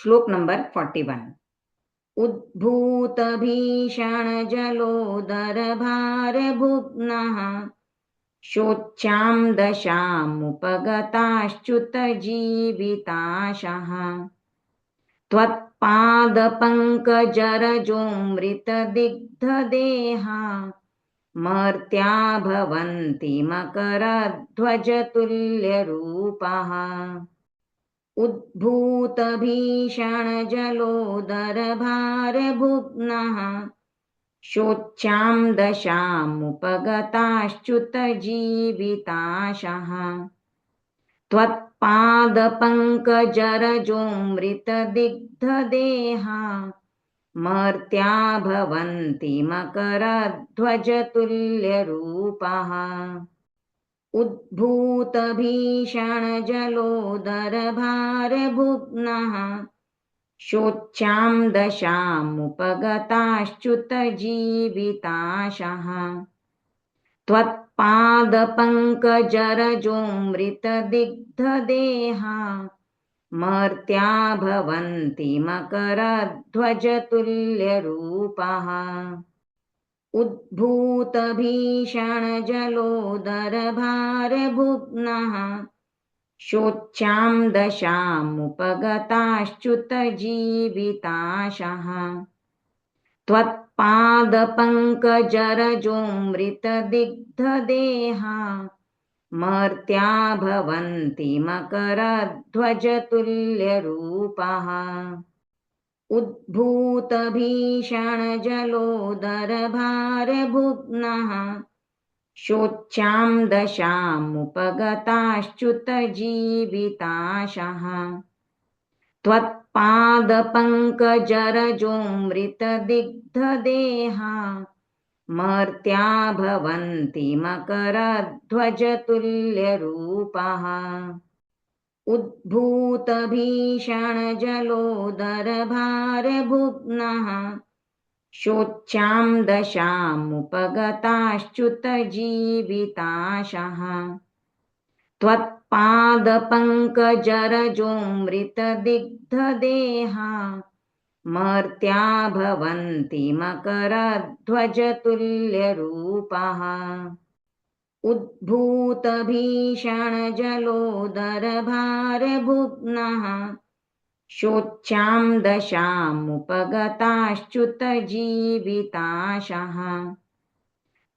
श्लोक number 41। उद्भूतभीषणजलोदरभारभुग्नः शोच्यां दशामुपगताश्च्युतजीविताशः त्वत्पादपङ्कजरजोऽमृतदिग्धदेहा मर्त्या भवन्ति मकरध्वजतुल्यरूपाः। उद्भूतभीषणजलोदरभारभुग्नः शोच्यां दशामुपगताश्च्युतजीविताशः त्वत्पादपङ्कजरजोऽमृतदिग्धदेहा मर्त्या भवन्ति मकरध्वजतुल्यरूपाः। उद्भूतभीषणजलोदरभारभुग्नः शोच्यां दशामुपगताश्च्युतजीविताशः त्वत्पादपङ्कजरजोऽमृतदिग्धदेहा मर्त्या भवन्ति मकरध्वजतुल्यरूपाः। उद्भूतभीषणजलोदरभारभुग्नः शोच्यां दशामुपगताश्च्युतजीविताशः त्वत्पादपङ्कजरजोऽमृतदिग्धदेहा मर्त्या भवन्ति मकरध्वजतुल्यरूपाः। उद्भूतभीषणजलोदरभारभुग्नः शोच्यां दशामुपगताश्च्युतजीविताशः त्वत्पादपङ्कजरजोऽमृतदिग्धदेहा मर्त्या भवन्ति मकरध्वजतुल्यरूपाः। उद्भूतभीषणजलोदरभारभुग्नः शोच्यां दशामुपगताश्च्युतजीविताशः त्वत्पादपङ्कजरजोऽमृतदिग्धदेहा मर्त्या भवन्ति मकरध्वजतुल्यरूपाः। उद्भूतभीषणजलोदरभारभुग्नः शोच्यां दशामुपगताश्च्युतजीविताशः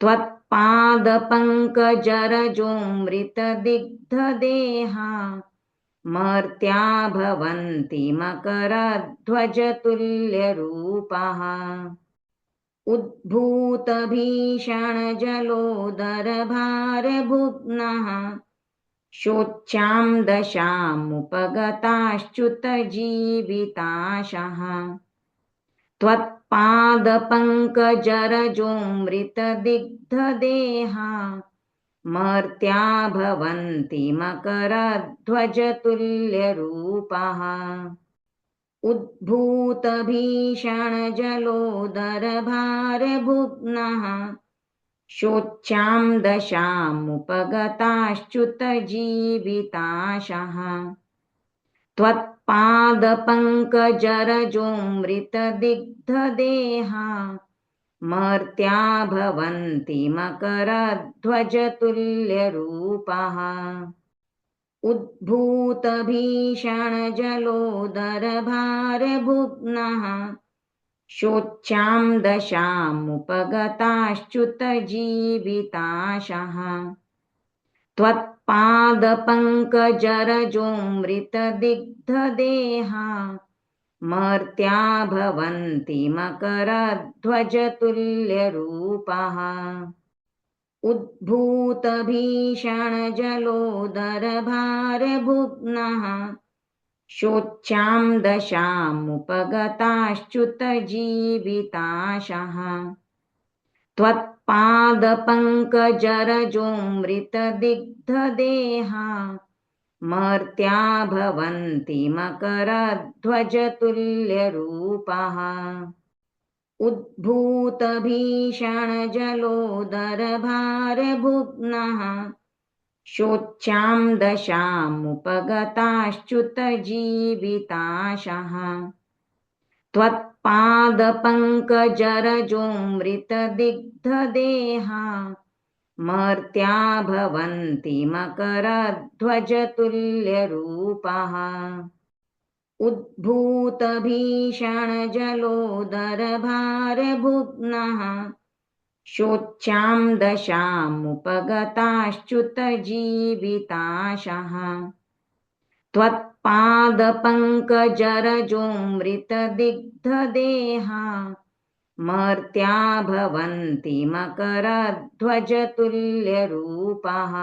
त्वत्पादपङ्कजरजोऽमृतदिग्धदेहा मर्त्या भवन्ति मकरध्वजतुल्यरूपाः। उद्भूतभीषणजलोदरभारभुग्नः शोच्यां दशामुपगताश्च्युतजीविताशः त्वत्पादपङ्कजरजोऽमृतदिग्धदेहा मर्त्या भवन्ति मकरध्वजतुल्यरूपाः। उद्भूतभीषणजलोदरभारभुग्नः शोच्यां दशामुपगताश्च्युतजीविताशः त्वत्पादपङ्कजरजोऽमृतदिग्धदेहा मर्त्या भवन्ति मकरध्वजतुल्यरूपाः। उद्भूतभीषणजलोदरभारभुग्नः शोच्यां दशामुपगताश्च्युतजीविताशः त्वत्पादपङ्कजरजोऽमृतदिग्धदेहा मर्त्या भवन्ति मकरध्वजतुल्यरूपाः। उद्भूतभीषणजलोदरभारभुग्नः शोच्यां दशामुपगताश्च्युतजीविताशः त्वत्पादपङ्कजरजोऽमृतदिग्धदेहा मर्त्या भवन्ति मकरध्वजतुल्यरूपाः। उद्भूतभीषणजलोदरभारभुग्नः शोच्यां दशामुपगताश्च्युतजीविताशः त्वत्पादपङ्कजरजोऽमृतदिग्धदेहा मर्त्या भवन्ति मकरध्वजतुल्यरूपाः उद्भूतभीषणजलोदरभारभुग्नः शोच्यां दशामुपगताश्च्युतजीविताशः त्वत्पादपङ्कजरजोऽमृतदिग्धदेहा मर्त्या भवन्ति मकरध्वजतुल्यरूपाः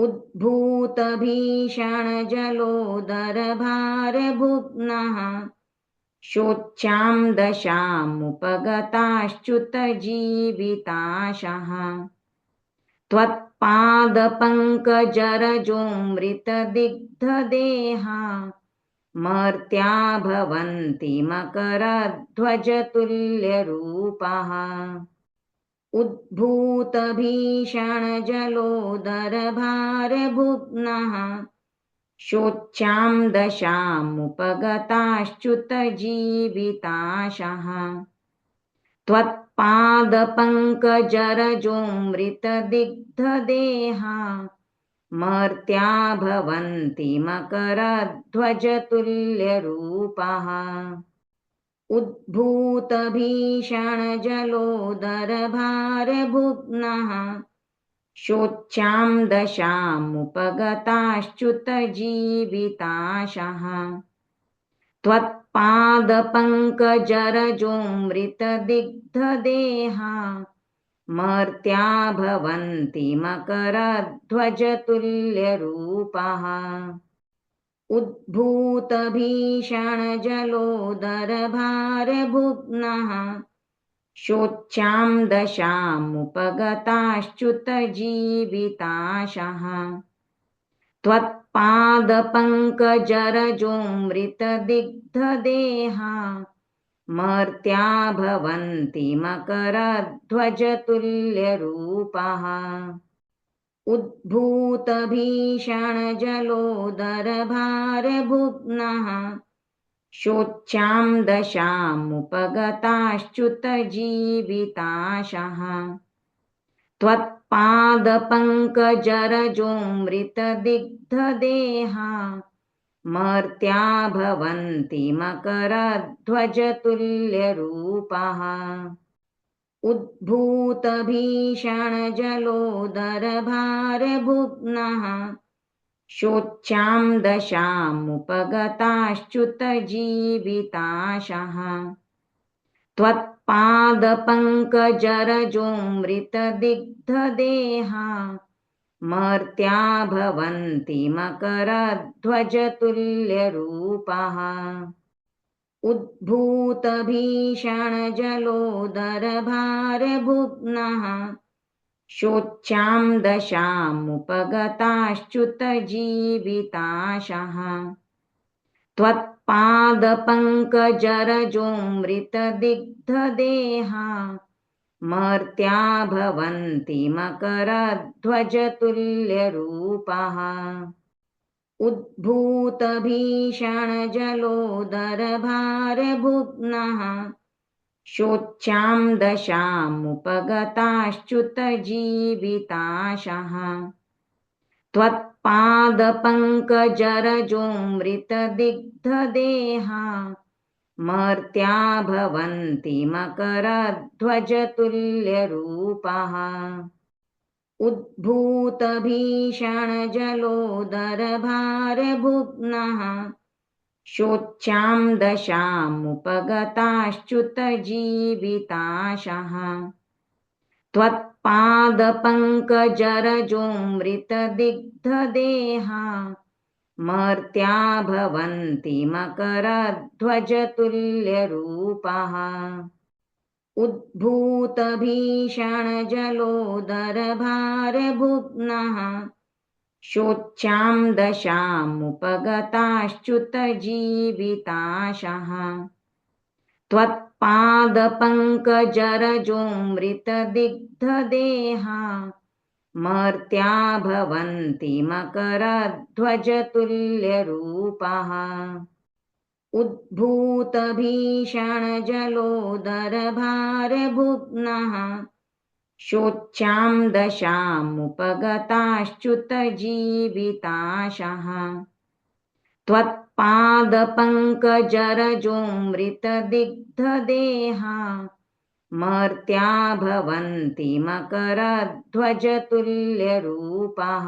उद्भूतभीषणजलोदरभारभुग्नः शोच्यां दशामुपगताश्च्युतजीविताशः त्वत्पादपङ्कजरजोऽमृतदिग्धदेहा मर्त्या भवन्ति मकरध्वजतुल्यरूपाः उद्भूतभीषणजलोदरभारभुग्नः शोच्यां दशामुपगताश्च्युतजीविताशः त्वत्पादपङ्कजरजोऽमृतदिग्धदेहा मर्त्या भवन्ति मकरध्वजतुल्यरूपाः उद्भूतभीषणजलोदरभारभुग्नः शोच्यां दशामुपगताश्च्युतजीविताशः त्वत्पादपङ्कजरजोऽमृतदिग्धदेहा मर्त्या भवन्ति मकरध्वजतुल्यरूपाः उद्भूतभीषणजलोदरभारभुग्नः शोच्यां दशामुपगताश्च्युतजीविताशः त्वत्पादपङ्कजरजोऽमृतदिग्धदेहा मर्त्या भवन्ति मकरध्वजतुल्यरूपाः उद्भूतभीषणजलोदरभारभुग्नः शोच्यां दशामुपगताश्च्युतजीविताशः त्वत्पादपङ्कजरजोऽमृतदिग्धदेहा मर्त्या भवन्ति मकरध्वजतुल्यरूपाः उद्भूतभीषणजलोदरभारभुग्नः शोच्यां दशामुपगताश्च्युतजीविताशः त्वत्पादपङ्कजरजोऽमृतदिग्धदेहा मर्त्या भवन्ति मकरध्वजतुल्यरूपाः उद्भूतभीषणजलोदरभारभुग्नः शोच्यां दशामुपगताश्च्युतजीविताशः त्वत्पादपङ्कजरजोऽमृतदिग्धदेहा मर्त्या भवन्ति मकरध्वजतुल्यरूपाः उद्भूतभीषणजलोदरभारभुग्नः शोच्यां दशामुपगताश्च्युतजीविताशः त्वत्पादपङ्कजरजोऽमृतदिग्धदेहा मर्त्या भवन्ति मकरध्वजतुल्यरूपाः उद्भूतभीषणजलोदरभारभुग्नः शोच्यां दशामुपगताश्च्युतजीविताशः त्वत्पादपङ्कजरजोऽमृतदिग्धदेहा मर्त्या भवन्ति मकरध्वजतुल्यरूपाः उद्भूतभीषणजलोदरभारभुग्नः शोच्यां दशामुपगताश्च्युतजीविताशः त्वत्पादपङ्कजरजोऽमृतदिग्धदेहा मर्त्या भवन्ति मकरध्वजतुल्यरूपाः उद्भूतभीषणजलोदरभारभुग्नः शोच्यां दशामुपगताश्च्युतजीविताशः त्वत्पादपङ्कजरजोऽमृतदिग्धदेहा मर्त्या भवन्ति मकरध्वजतुल्यरूपाः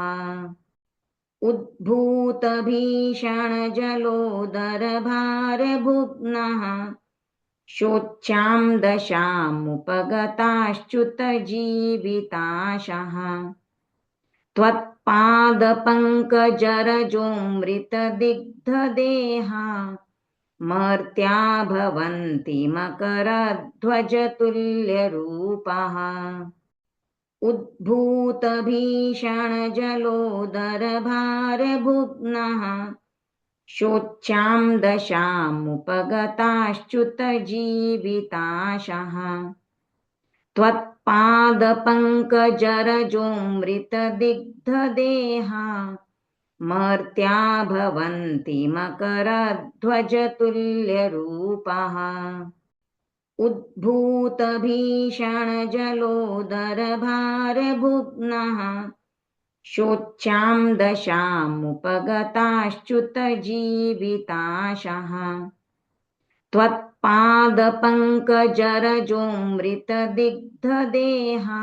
उद्भूतभीषणजलोदरभारभुग्नः शोच्यां दशामुपगताश्च्युतजीविताशः त्वत्पादपङ्कजरजोऽमृतदिग्धदेहा मर्त्या भवन्ति मकरध्वजतुल्यरूपाः उद्भूतभीषणजलोदरभारभुग्नः शोच्यां दशामुपगताश्च्युतजीविताशः त्वत्पादपङ्कजरजोऽमृतदिग्धदेहा मर्त्या भवन्ति मकरध्वजतुल्यरूपाः उद्भूतभीषणजलोदरभारभुग्नः शोच्यां दशामुपगताश्च्युतजीविताशः त्वत्पादपङ्कजरजोऽमृतदिग्धदेहा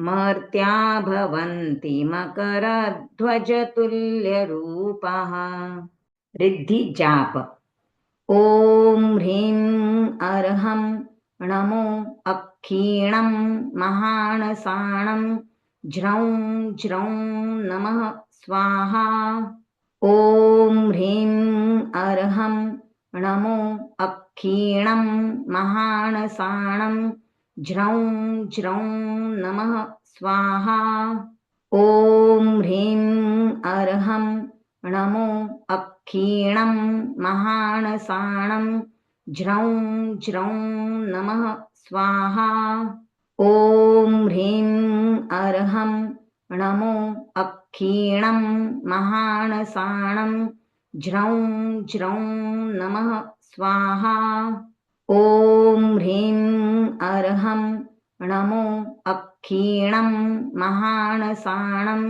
मर्त्या भवन्ति मकरध्वजतुल्यरूपाः रिद्धि जाप ॐ ह्रीं अर्हं नमो अक्षीणं महानसाणं ज्रौं ज्रौं नमः स्वाहा ॐ ह्रीं अर्हं नमो अक्षीणं महानसाणं ज्रौं ज्रौं नमः स्वाहा ॐ ह्रीं अर्हं नमो अक्षीणं महानसाणं ज्रौं ज्रौं नमः स्वाहा ॐ ह्रीं अर्हं नमो अक्षीणं महानसाणं ज्रौं ज्रौं नमः स्वाहा ॐ ह्रीं अर्हं नमो अक्षीणं महानसाणं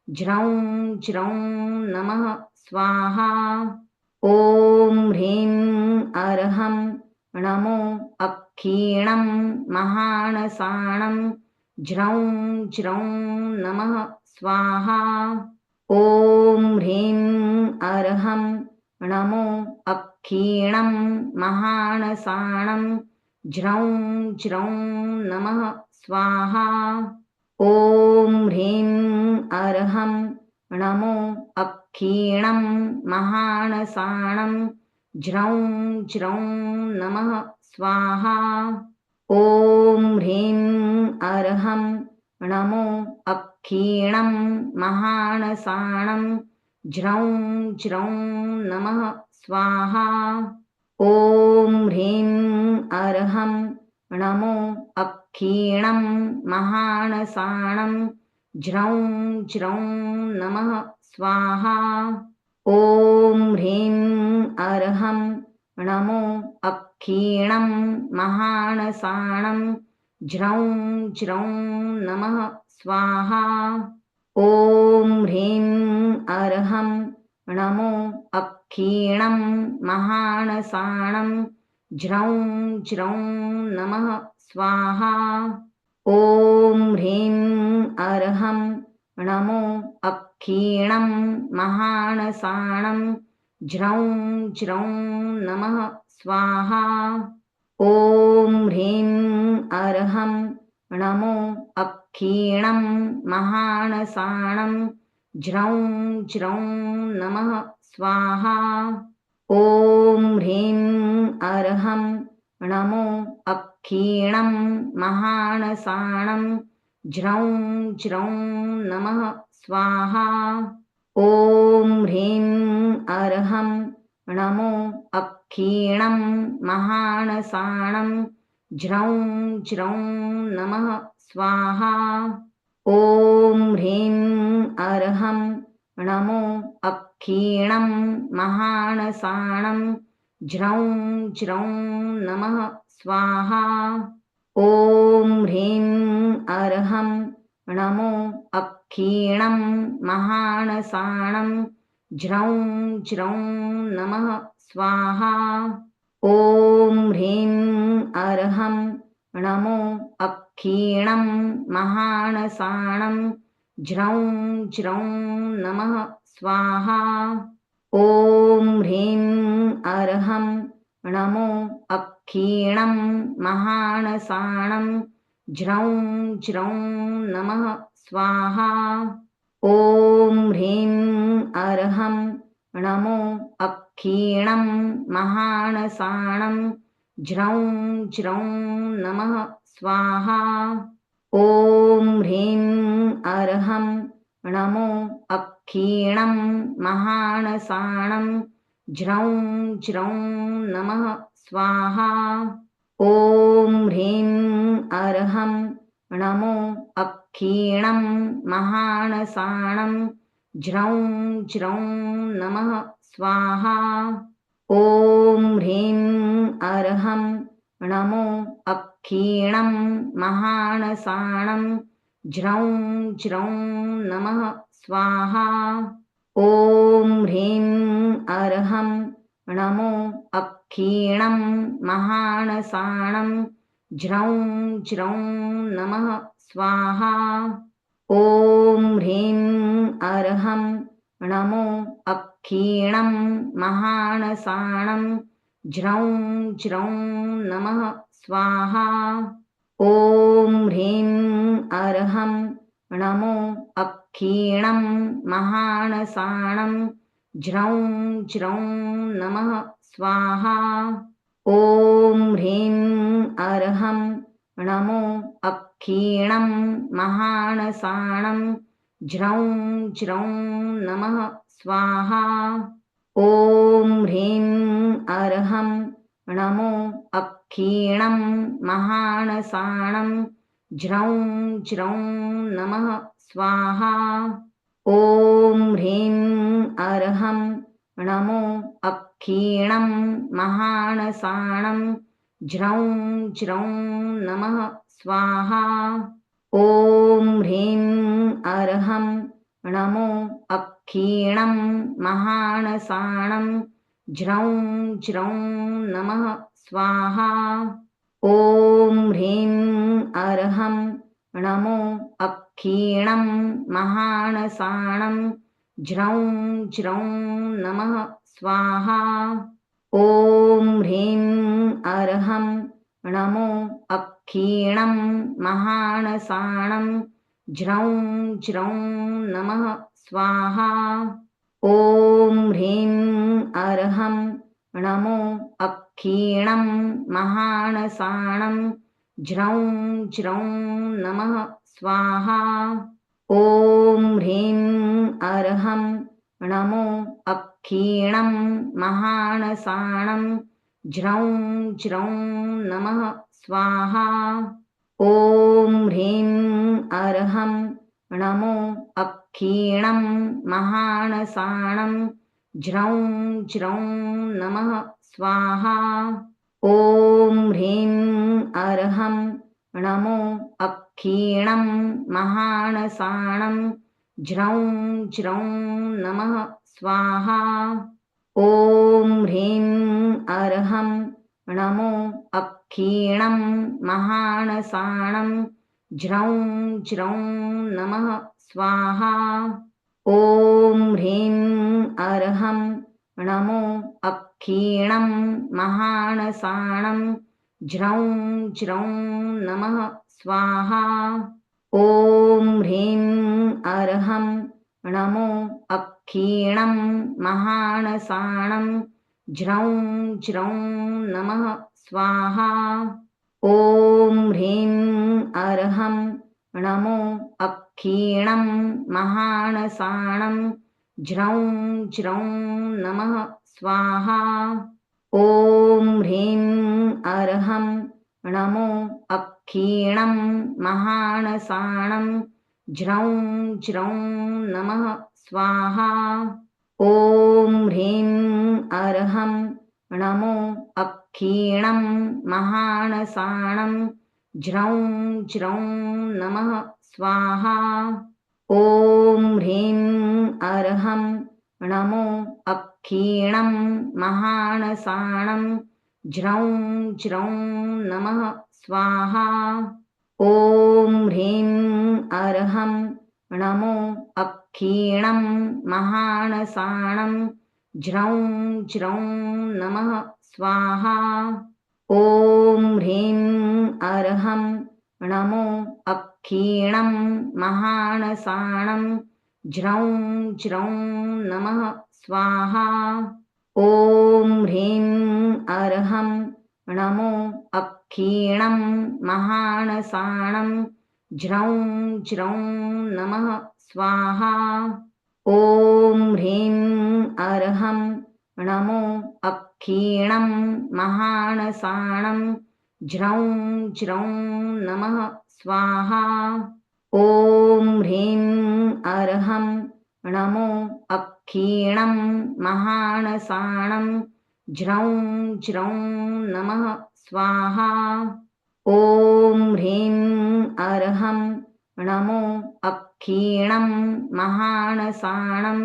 ज्रौं ज्रौं नमः स्वाहा ॐ ह्रीं अर्हं नमो अक्षीणं महानसाणं ज्रौं ज्रौं नमः स्वाहा ॐ ह्रीं अर्हं नमो अक्षीणं महानसाणं ज्रौं ज्रौं नमः स्वाहा ॐ ह्रीं अर्हं नमो अक्षीणं महानसाणं ज्रौं ज्रौं नमः स्वाहा ॐ ह्रीं अर्हं नमो अक्षीणं महानसाणं ज्रौं ज्रौं नमः स्वाहा ॐ ह्रीं अर्हं नमो अक्षीणं महानसाणं ज्रौं ज्रौं नमः स्वाहा ॐ ह्रीं अर्हं नमो अक्षीणं महानसाणं ज्रौं ज्रौं नमः स्वाहा ॐ ह्रीं अर्हं नमो अक्षीणं महानसाणं ज्रौं ज्रौं नमः स्वाहा ॐ ह्रीं अर्हं नमो अक्षीणं महानसाणं ज्रौं ज्रौं नमः स्वाहा ॐ ह्रीं अर्हं नमो अक्षीणं महानसाणं ज्रौं ज्रौं नमः स्वाहा ॐ ह्रीं अर्हं नमो अक्षीणं महानसाणं ज्रौं ज्रौं नमः स्वाहा ॐ ह्रीं अर्हं नमो अक्षीणं महानसाणं ज्रौं ज्रौं नमः स्वाहा ॐ ह्रीं अर्हं नमो अक्षीणं महानसाणं ज्रौं ज्रौं नमः स्वाहा। ॐ ह्रीं अर्हं नमो अक्षीणं महानसाणं ज्रौं ज्रौं नमः स्वाहा। ॐ ह्रीं अर्हं नमो अक्षीणं महानसाणं ज्रौं ज्रौं नमः स्वाहा। ॐ ह्रीं अर्हं नमो अक्षीणं महानसाणं ज्रौं ज्रौं नमः स्वाहा। ॐ ह्रीं अर्हं नमो अक्षीणं महानसाणं ज्रौं ज्रौं नमः स्वाहा। ॐ ह्रीं अर्हं नमो अक्षीणं महानसाणं ज्रौं ज्रौं नमः स्वाहा। ॐ ह्रीं अर्हं नमो अक्षीणं महानसाणं ज्रौं ज्रौं नमः स्वाहा। ॐ ह्रीं अर्हं नमो अक्षीणं महानसाणं ज्रौं ज्रौं नमः स्वाहा। ॐ ह्रीं अर्हं नमो अक्षीणं महानसाणं ज्रौं ज्रौं नमः स्वाहा। ॐ ह्रीं अर्हं नमो अक्षीणं महानसाणं ज्रौं ज्रौं नमः स्वाहा। ॐ ह्रीं अर्हं नमो अक्षीणं महानसाणं ज्रौं ज्रौं नमः स्वाहा। ॐ ह्रीं अर्हं नमो अक्षीणं महानसाणं ज्रौं ज्रौं नमः स्वाहा। ॐ ह्रीं अर्हं नमो अक्षीणं महानसाणं ज्रौं ज्रौं नमः स्वाहा। ॐ ह्रीं अर्हं नमो अक्षीणं महानसाणं ज्रौं ज्रौं नमः स्वाहा। ॐ ह्रीं अर्हं नमो अक्षीणं महानसाणं ज्रौं ज्रौं नमः स्वाहा। ॐ ह्रीं अर्हं नमो अक्षीणं महानसाणं ज्रौं ज्रौं नमः स्वाहा। ॐ ह्रीं अर्हं नमो अक्षीणं महानसाणं ज्रौं ज्रौं नमः स्वाहा। ॐ ह्रीं अर्हं नमो अक्षीणं महानसाणं ज्रौं ज्रौं नमः स्वाहा। ॐ ह्रीं अर्हं नमो अक्षीणं महानसाणं ज्रौं ज्रौं नमः स्वाहा। ॐ ह्रीं अर्हं नमो अक्षीणं महानसाणं ज्रौं ज्रौं नमः स्वाहा। ॐ ह्रीं अर्हं नमो अक्षीणं महानसाणं ज्रौं ज्रौं नमः स्वाहा। ॐ ह्रीं अर्हं नमो अक्षीणं महानसाणं ज्रौं ज्रौं नमः स्वाहा। ॐ ह्रीं अर्हं नमो अक्षीणं महानसाणं ज्रौं ज्रौं नमः स्वाहा। ॐ ह्रीं अर्हं नमो अक्षीणं महानसाणं ज्रौं ज्रौं नमः स्वाहा। ॐ ह्रीं अर्हं नमो अक्षीणं महानसाणं ज्रौं ज्रौं नमः स्वाहा। ॐ ह्रीं अर्हं नमो अक्षीणं महानसाणं ज्रौं ज्रौं नमः स्वाहा। ॐ ह्रीं अर्हं नमो अक्षीणं महानसाणं ज्रौं ज्रौं नमः स्वाहा। ॐ ह्रीं अर्हं नमो अक्षीणं महानसाणं ज्रौं ज्रौं नमः स्वाहा। ॐ ह्रीं अर्हं नमो अक्षीणं महानसाणं ज्रौं ज्रौं नमः स्वाहा। ॐ ह्रीं अर्हं नमो अक्षीणं महानसाणं ज्रौं ज्रौं नमः स्वाहा। ॐ ह्रीं अर्हं नमो अक्षीणं महानसाणं ज्रौं ज्रौं नमः स्वाहा। ॐ ह्रीं अर्हं नमो अक्षीणं महानसाणं ज्रौं ज्रौं नमः स्वाहा। ॐ ह्रीं अर्हं नमो अक्षीणं महानसाणं ज्रौं ज्रौं नमः स्वाहा। ॐ ह्रीं अर्हं नमो अक्षीणं महानसाणं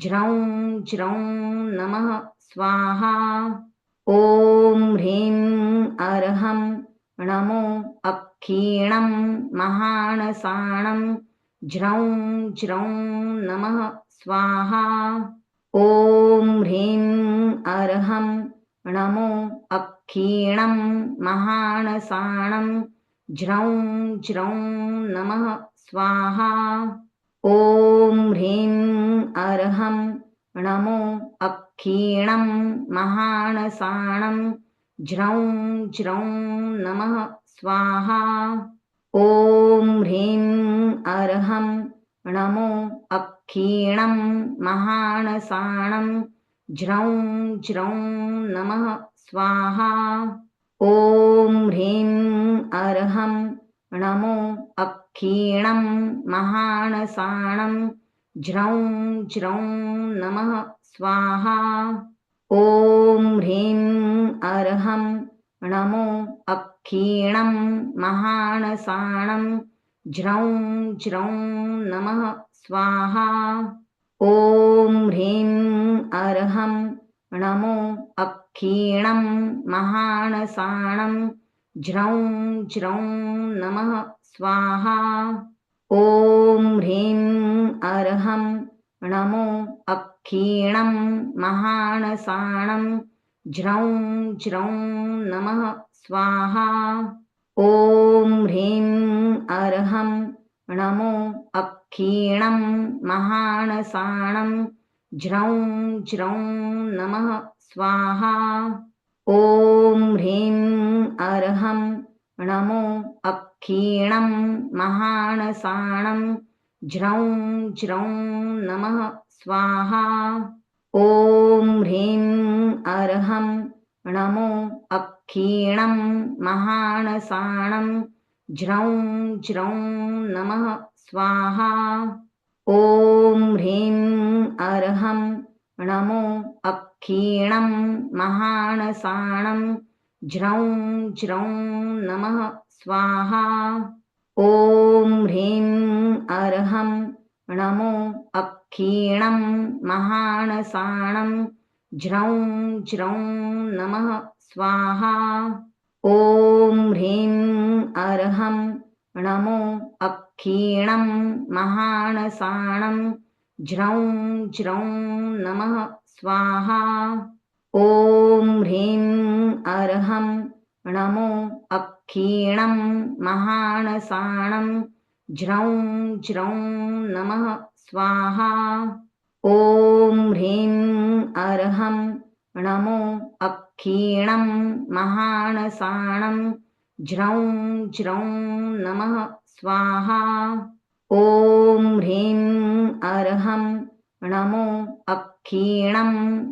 ज्रौं ज्रौं नमः स्वाहा। ॐ ह्रीं अर्हं नमो अक्षीणं महानसाणं ज्रौं ज्रौं नमः स्वाहा। ॐ ह्रीं अर्हं नमो अक्षीणं महानसाणं ज्रौं ज्रौं नमः स्वाहा। ॐ ह्रीं अर्हं नमो अक्षीणं महानसाणं ज्रौं ज्रौं नमः स्वाहा। ॐ ह्रीं अर्हं नमो अक्षीणं महानसाणं ज्रौं ज्रौं नमः स्वाहा। ॐ ह्रीं अर्हं नमो अक्षीणं महानसाणं ज्रौं ज्रौं नमः स्वाहा। ॐ ह्रीं अर्हं नमो अक्षीणं महानसाणं ज्रौं ज्रौं नमः स्वाहा। ॐ ह्रीं अर्हं नमो अक्षीणं महानसाणं ज्रौं ज्रौं नमः स्वाहा। ॐ ह्रीं अर्हं नमो अक्षीणं महानसाणं ज्रौं ज्रौं नमः स्वाहा। ॐ ह्रीं अर्हं नमो अक्षीणं महानसाणं ज्रौं ज्रौं नमः स्वाहा। ॐ ह्रीं अर्हं नमो अक्षीणं महानसाणं ज्रौं ज्रौं नमः स्वाहा। ॐ ह्रीं अर्हं नमो अक्षीणं महानसाणं ज्रौं ज्रौं नमः स्वाहा। ॐ ह्रीं अर्हं नमो अक्षीणं महानसाणं ज्रौं ज्रौं नमः स्वाहा। ॐ ह्रीं अर्हं नमो अक्षीणं महानसाणं ज्रौं ज्रौं नमः स्वाहा। ॐ ह्रीं अर्हं नमो अक्षीणं महानसाणं ज्रौं ज्रौं नमः स्वाहा। ॐ ह्रीं अर्हं नमो अक्षीणं महानसाणं ज्रौं ज्रौं नमः स्वाहा। ॐ ह्रीं अर्हं नमो अक्षीणं महानसाणं ज्रौं ज्रौं नमः स्वाहा। ॐ ह्रीं अर्हं नमो अक्षीणं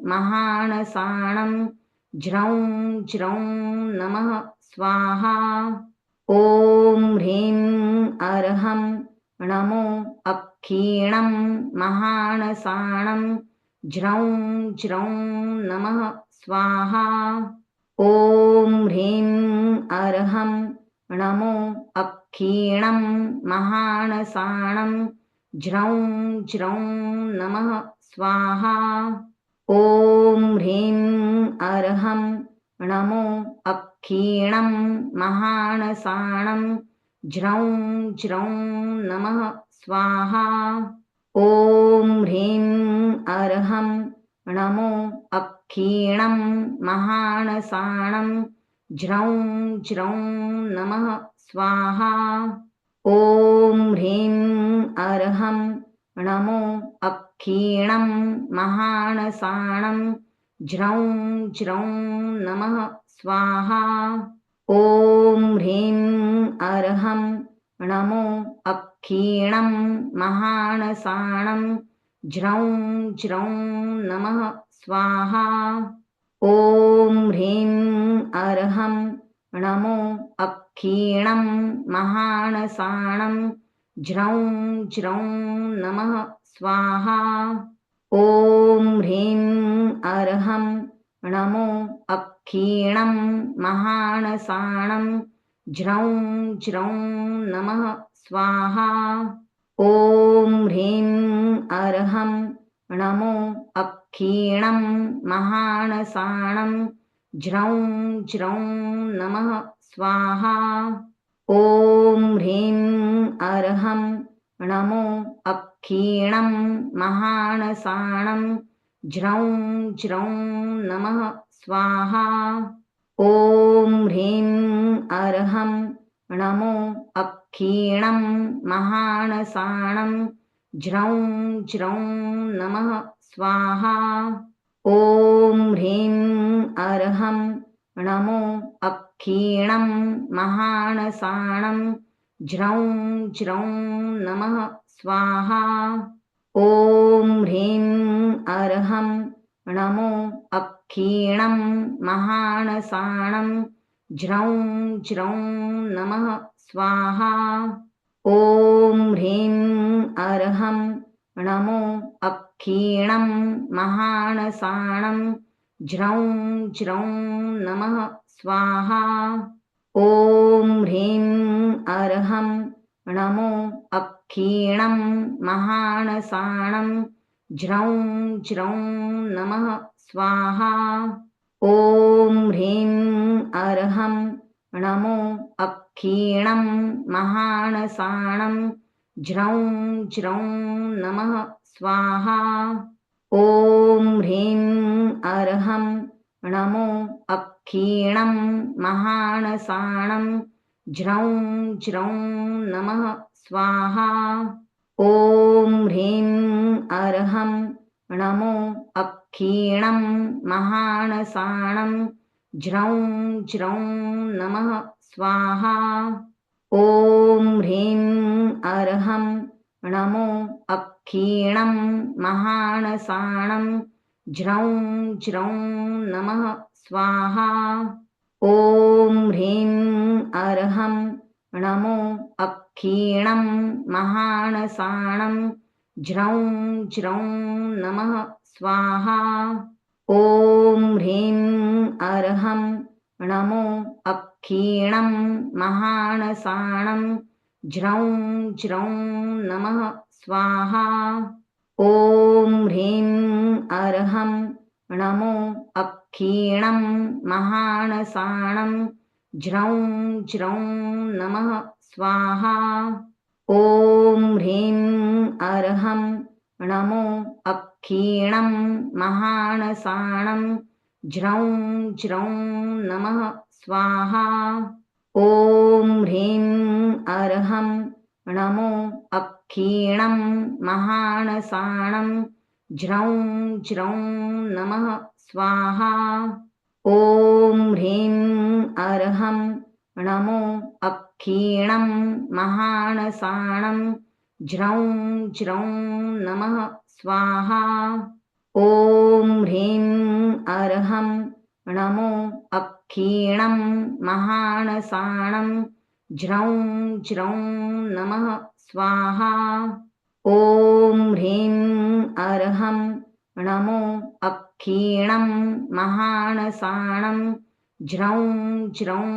महानसाणं ज्रौं ज्रौं नमः स्वाहा। ॐ ह्रीं अर्हं नमो अक्षीणं महानसाणं ज्रौं ज्रौं नमः स्वाहा। ॐ ह्रीं अर्हं नमो अक्षीणं महानसाणं ज्रौं ज्रौं नमः स्वाहा। ॐ ह्रीं अर्हं नमो अक्षीणं महानसाणं ज्रौं ज्रौं नमः स्वाहा। ॐ ह्रीं अर्हं नमो अक्षीणं महानसाणं ज्रौं ज्रौं नमः स्वाहा। ॐ ह्रीं अर्हं नमो अक्षीणं महानसाणं ज्रौं ज्रौं नमः स्वाहा। ॐ ह्रीं अर्हं नमो अक्षीणं महानसाणं ज्रौं ज्रौं नमः स्वाहा। ॐ ह्रीं अर्हं नमो अक्षीणं महानसाणं ज्रौं ज्रौं नमः स्वाहा। ॐ ह्रीं अर्हं नमो अक्षीणं महानसाणं ज्रौं ज्रौं नमः स्वाहा। ॐ ह्रीं अर्हं नमो अक्षीणं महानसाणं ज्रौं ज्रौं नमः स्वाहा। ॐ ह्रीं अर्हं नमो अक्षीणं महानसाणं ज्रौं ज्रौं नमः स्वाहा। ॐ ह्रीं अर्हं नमो अक्षीणं महानसाणं ज्रौं ज्रौं नमः स्वाहा। ॐ ह्रीं अर्हं नमो अक्षीणं महानसाणं ज्रौं ज्रौं नमः स्वाहा। ॐ ह्रीं अर्हं नमो अक्षीणं महानसाणं ज्रौं ज्रौं नमः स्वाहा। ॐ ह्रीं अर्हं नमो अक्षीणं महानसाणं ज्रौं ज्रौं नमः स्वाहा। ॐ ह्रीं अर्हं नमो अक्षीणं महानसाणं ज्रौं ज्रौं नमः स्वाहा। ॐ ह्रीं अर्हं नमो अक्षीणं महानसाणं ज्रौं ज्रौं नमः स्वाहा। ॐ ह्रीं अर्हं नमो अक्षीणं महानसाणं ज्रौं ज्रौं नमः स्वाहा। ॐ ह्रीं अर्हं नमो अक्षीणं महानसाणं ज्रौं ज्रौं नमः स्वाहा। ॐ ह्रीं अर्हं नमो अक्षीणं महानसाणं ज्रौं ज्रौं नमः स्वाहा। ॐ ह्रीं अर्हं नमो अक्षीणं महानसाणं ज्रौं ज्रौं नमः स्वाहा। ॐ ह्रीं अर्हं नमो अक्षीणं महानसाणं ज्रौं ज्रौं नमः स्वाहा। ॐ ह्रीं अर्हं नमो अक्षीणं महानसाणं ज्रौं ज्रौं नमः स्वाहा। ॐ ह्रीं अर्हं नमो अक्षीणं महानसाणं ज्रौं ज्रौं नमः स्वाहा। ॐ ह्रीं अर्हं नमो अक्षीणं महानसाणं ज्रौं ज्रौं नमः स्वाहा। ॐ ह्रीं अर्हं नमो अक्षीणं महानसाणं ज्रौं ज्रौं नमः स्वाहा। ॐ ह्रीं अर्हं नमो अक्षीणं महानसाणं ज्रौं ज्रौं नमः स्वाहा। ॐ ह्रीं अर्हं नमो अक्षीणं महानसाणं ज्रौं ज्रौं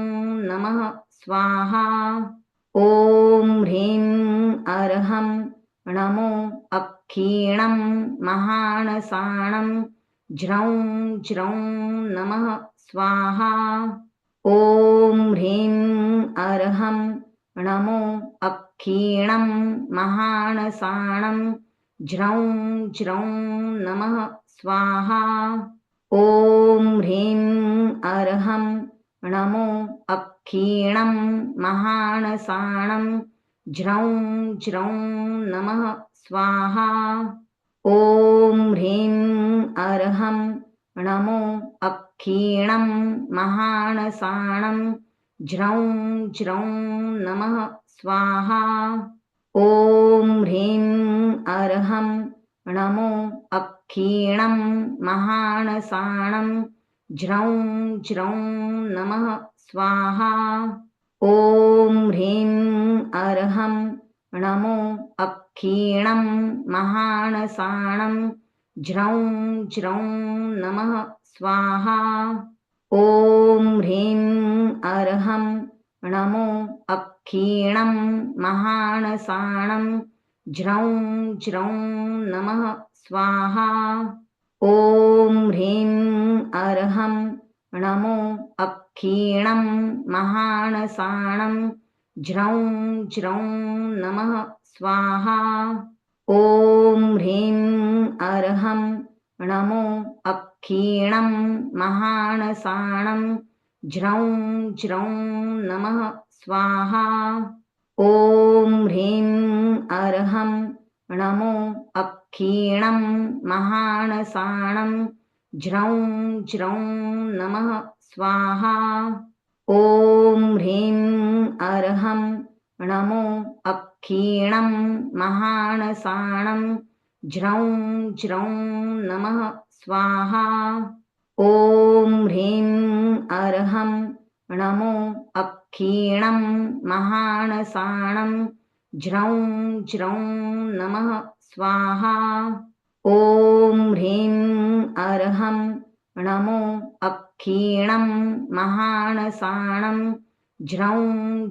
नमः स्वाहा। ॐ ह्रीं अर्हं नमो अक्षीणं महानसाणं ज्रौं ज्रौं नमः स्वाहा। ॐ ह्रीं अर्हं नमो अक्षीणं महानसाणं ज्रौं ज्रौं नमः स्वाहा। ॐ ह्रीं अर्हं नमो अक्षीणं महानसाणं ज्रौं ज्रौं नमः स्वाहा। ॐ ह्रीं अर्हं नमो अक्षीणं महानसाणं ज्रौं ज्रौं नमः स्वाहा। ॐ ह्रीं अर्हं नमो अक्षीणं महानसाणं ज्रौं ज्रौं नमः स्वाहा। ॐ ह्रीं अर्हं नमो अक्षीणं महानसाणं ज्रौं ज्रौं नमः स्वाहा। ॐ ह्रीं अर्हं नमो अक्षीणं महानसाणं ज्रौं ज्रौं नमः स्वाहा। ॐ ह्रीं अर्हं नमो अक्षीणं महानसाणं ज्रौं ज्रौं नमः स्वाहा। ॐ ह्रीं अर्हं नमो अक्षीणं महानसाणं ज्रौं ज्रौं नमः स्वाहा। ॐ ह्रीं अर्हं नमो अक्षीणं महानसाणं ज्रौं ज्रौं नमः स्वाहा। ॐ ह्रीं अर्हं नमो अक्षीणं महानसाणं ज्रौं ज्रौं नमः स्वाहा। ॐ ह्रीं अर्हं नमो अक्षीणं महानसाणं ज्रौं ज्रौं नमः स्वाहा। ॐ ह्रीं अर्हं नमो अक्षीणं महानसाणं ज्रौं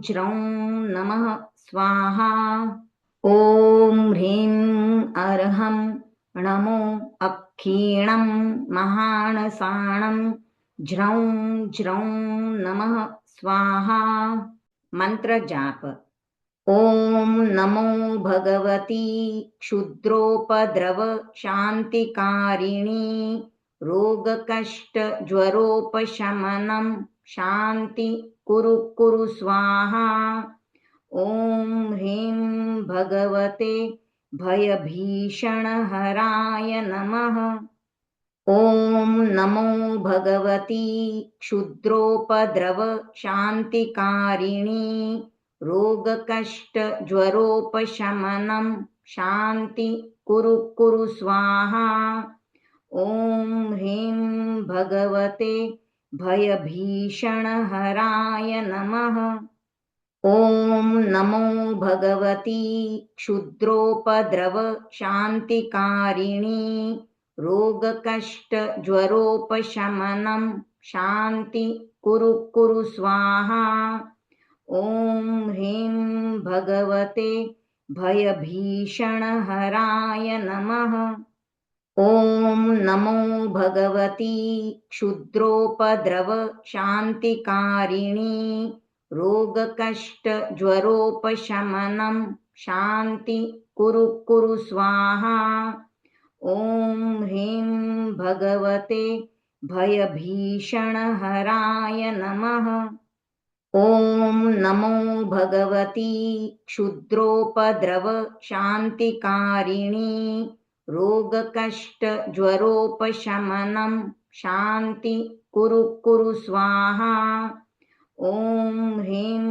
ज्रौं नमः स्वाहा। ॐ ह्रीं अर्हं नमो अक्षीणं महानसाणं ज्रौं ज्रौं नमः स्वाहा। मंत्र जाप। ॐ नमो भगवती क्षुद्रोपद्रव शान्तिकारिणी रोगकष्ट ज्वरोपशमनं शान्ति कुरु कुरु स्वाहा। ॐ ह्रीं भगवते भयभीषणहराय नमः। ॐ नमो भगवती क्षुद्रोपद्रव शान्तिकारिणी रोगकष्ट ज्वरोपशमनं शान्ति कुरु कुरु स्वाहा। ॐ ह्रीं भगवते भयभीषणहराय नमः। ॐ नमो भगवती क्षुद्रोपद्रव शान्तिकारिणी रोगकष्ट ज्वरोपशमनं शान्ति कुरु कुरु स्वाहा। ॐ ह्रीं भगवते भयभीषणहराय नमः। ॐ नमो भगवती क्षुद्रोपद्रव शान्तिकारिणी रोगकष्ट ज्वरोपशमनं शान्ति कुरु कुरु स्वाहा। ॐ ह्रीं भगवते भयभीषणहराय नमः। ॐ नमो भगवती क्षुद्रोपद्रव शान्तिकारिणी रोगकष्ट ज्वरोपशमनं शान्ति कुरु कुरु स्वाहा। ॐ ह्रीं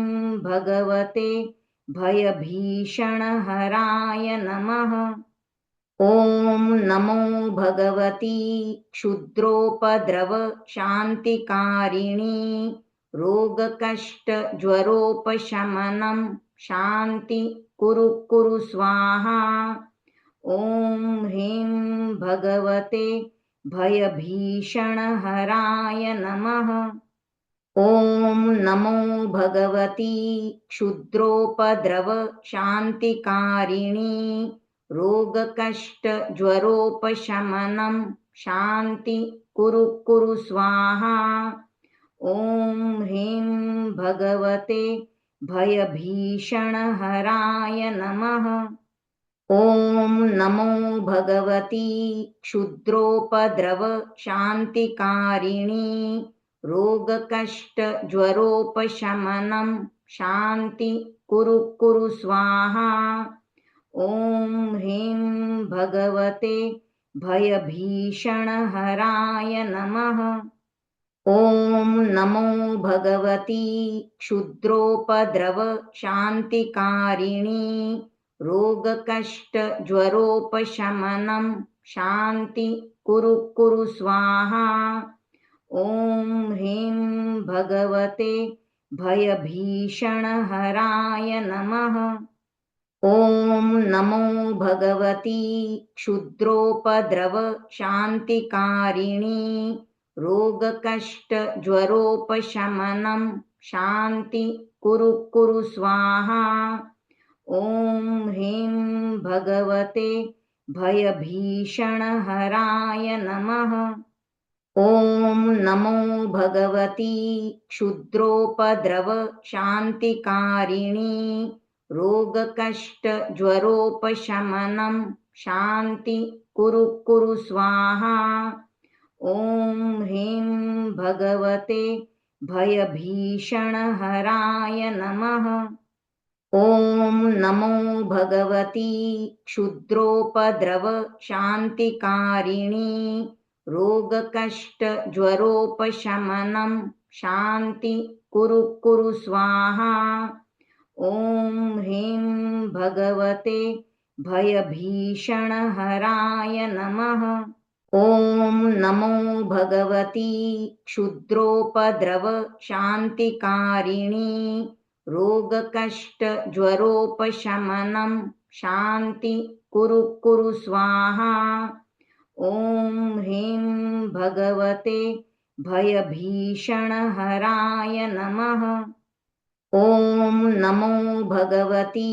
भगवते भयभीषणहराय नमः। ॐ नमो भगवती क्षुद्रोपद्रव शान्तिकारिणी रोगकष्ट ज्वरोपशमनं शान्ति कुरु कुरु स्वाहा। ॐ ह्रीं भगवते भयभीषणहराय नमः। ॐ नमो भगवती क्षुद्रोपद्रवशान्तिकारिणी रोगकष्टज्वरोपशमनं शान्ति कुरु कुरु स्वाहा। ॐ ह्रीं भगवते भयभीषणहराय नमः। ॐ नमो भगवती क्षुद्रोपद्रवशान्तिकारिणी रोगकष्टज्वरोपशमनं शान्ति कुरु कुरु स्वाहा। ॐ ह्रीं भगवते भयभीषणहराय नमः। ॐ नमो भगवती क्षुद्रोपद्रवशान्तिकारिणी रोगकष्टज्वरोपशमनं शान्ति कुरु कुरु स्वाहा। ॐ ह्रीं भगवते भयभीषणहराय नमः। ॐ नमो भगवती क्षुद्रोपद्रवशान्तिकारिणी रोगकष्टज्वरोपशमनं शान्ति कुरु कुरु स्वाहा। ॐ ह्रीं भगवते भयभीषणहराय नमः। ॐ नमो भगवती क्षुद्रोपद्रवशान्तिकारिणी रोगकष्टज्वरोपशमनं शान्ति कुरु कुरु स्वाहा। ॐ ह्रीं भगवते भयभीषणहराय नमः। ॐ नमो भगवती क्षुद्रोपद्रवशान्तिकारिणी रोगकष्टज्वरोपशमनं शान्ति कुरु कुरु स्वाहा। ॐ ह्रीं भगवते भयभीषणहराय नमः। ॐ नमो भगवती क्षुद्रोपद्रवशान्तिकारिणी रोगकष्टज्वरोपशमनं शान्ति कुरु कुरु स्वाहा। ॐ ह्रीं भगवते भयभीषणहराय नमः। ॐ नमो भगवती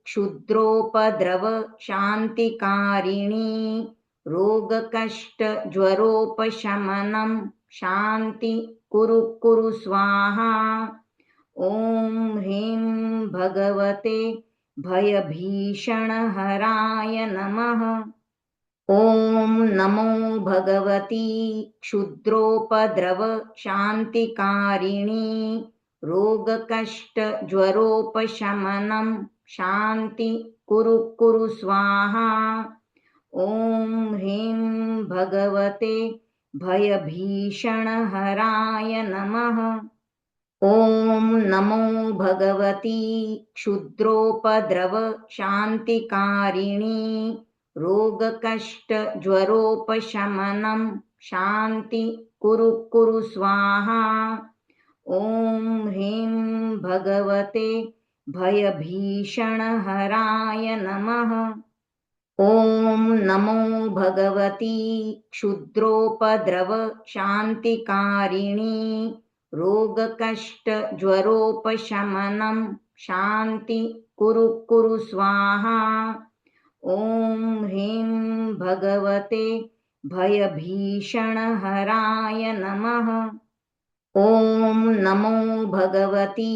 क्षुद्रोपद्रवशान्तिकारिणी रोगकष्टज्वरोपशमनं शान्ति कुरु कुरु स्वाहा। ॐ ह्रीं भगवते भयभीषणहराय नमः। ॐ नमो भगवती क्षुद्रोपद्रवशान्तिकारिणी रोगकष्टज्वरोपशमनं शान्ति कुरु कुरु स्वाहा। ॐ ह्रीं भगवते भयभीषणहराय नमः। ॐ नमो भगवती क्षुद्रोपद्रवशान्तिकारिणी रोगकष्टज्वरोपशमनं शान्ति कुरु कुरु स्वाहा। ॐ ह्रीं भगवते भयभीषणहराय नमः। ॐ नमो भगवती क्षुद्रोपद्रवशान्तिकारिणी रोगकष्टज्वरोपशमनं शान्ति कुरु कुरु स्वाहा। ॐ ह्रीं भगवते भयभीषणहराय नमः। ॐ नमो भगवती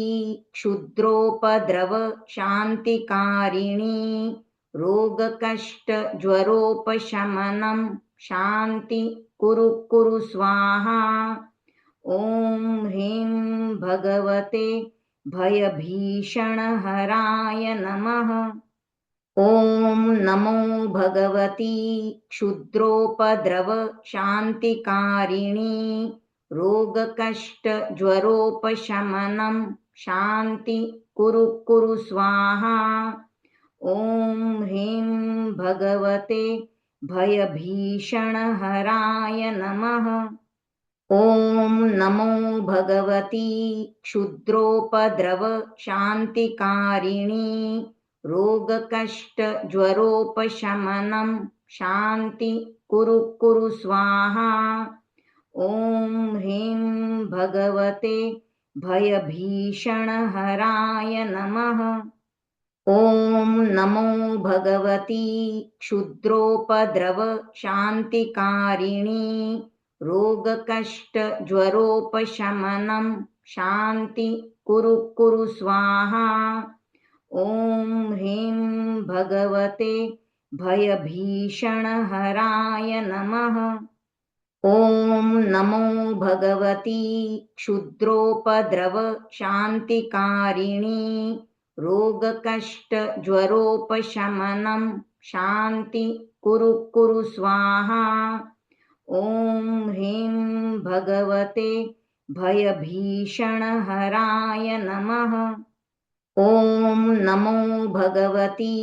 क्षुद्रोपद्रवशान्तिकारिणी रोगकष्टज्वरोपशमनं शान्ति कुरु कुरु स्वाहा। ॐ ह्रीं भगवते भयभीषणहराय नमः। ॐ नमो भगवती क्षुद्रोपद्रवशान्तिकारिणी रोगकष्टज्वरोपशमनं शान्ति कुरु कुरु स्वाहा। ॐ ह्रीं भगवते भयभीषणहराय नमः। ॐ नमो भगवती क्षुद्रोपद्रव शान्तिकारिणी रोगकष्टज्वरोपशमनं शान्ति कुरु कुरु स्वाहा। ॐ ह्रीं भगवते भयभीषणहराय नमः। ॐ नमो भगवती क्षुद्रोपद्रव शान्तिकारिणी रोगकष्टज्वरोपशमनं शान्ति कुरु कुरु स्वाहा। ॐ ह्रीं भगवते भयभीषणहराय नमः। ॐ नमो भगवती क्षुद्रोपद्रव शान्तिकारिणी रोगकष्टज्वरोपशमनं शान्ति कुरु कुरु स्वाहा। ॐ ह्रीं भगवते भयभीषणहराय नमः। ॐ नमो भगवती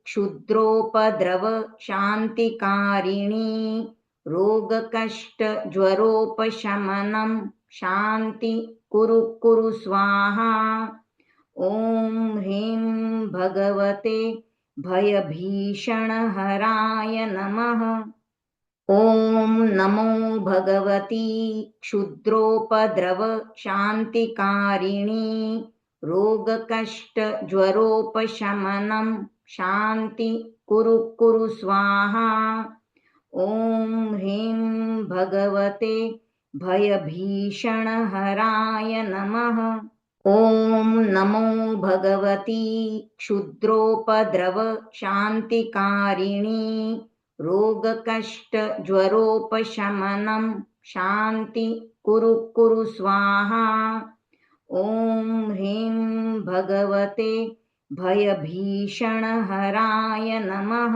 क्षुद्रोपद्रव शान्तिकारिणी रोगकष्टज्वरोपशमनं शान्ति कुरु कुरु स्वाहा। ॐ ह्रीं भगवते भयभीषणहराय नमः। ॐ नमो भगवती क्षुद्रोपद्रव शान्तिकारिणी रोगकष्टज्वरोपशमनं शान्ति कुरु कुरु स्वाहा। ॐ ह्रीं भगवते भयभीषणहराय नमः। ॐ नमो भगवती क्षुद्रोपद्रव शान्तिकारिणी रोगकष्टज्वरोपशमनं शान्ति कुरु कुरु स्वाहा। ॐ ह्रीं भगवते भयभीषणहराय नमः।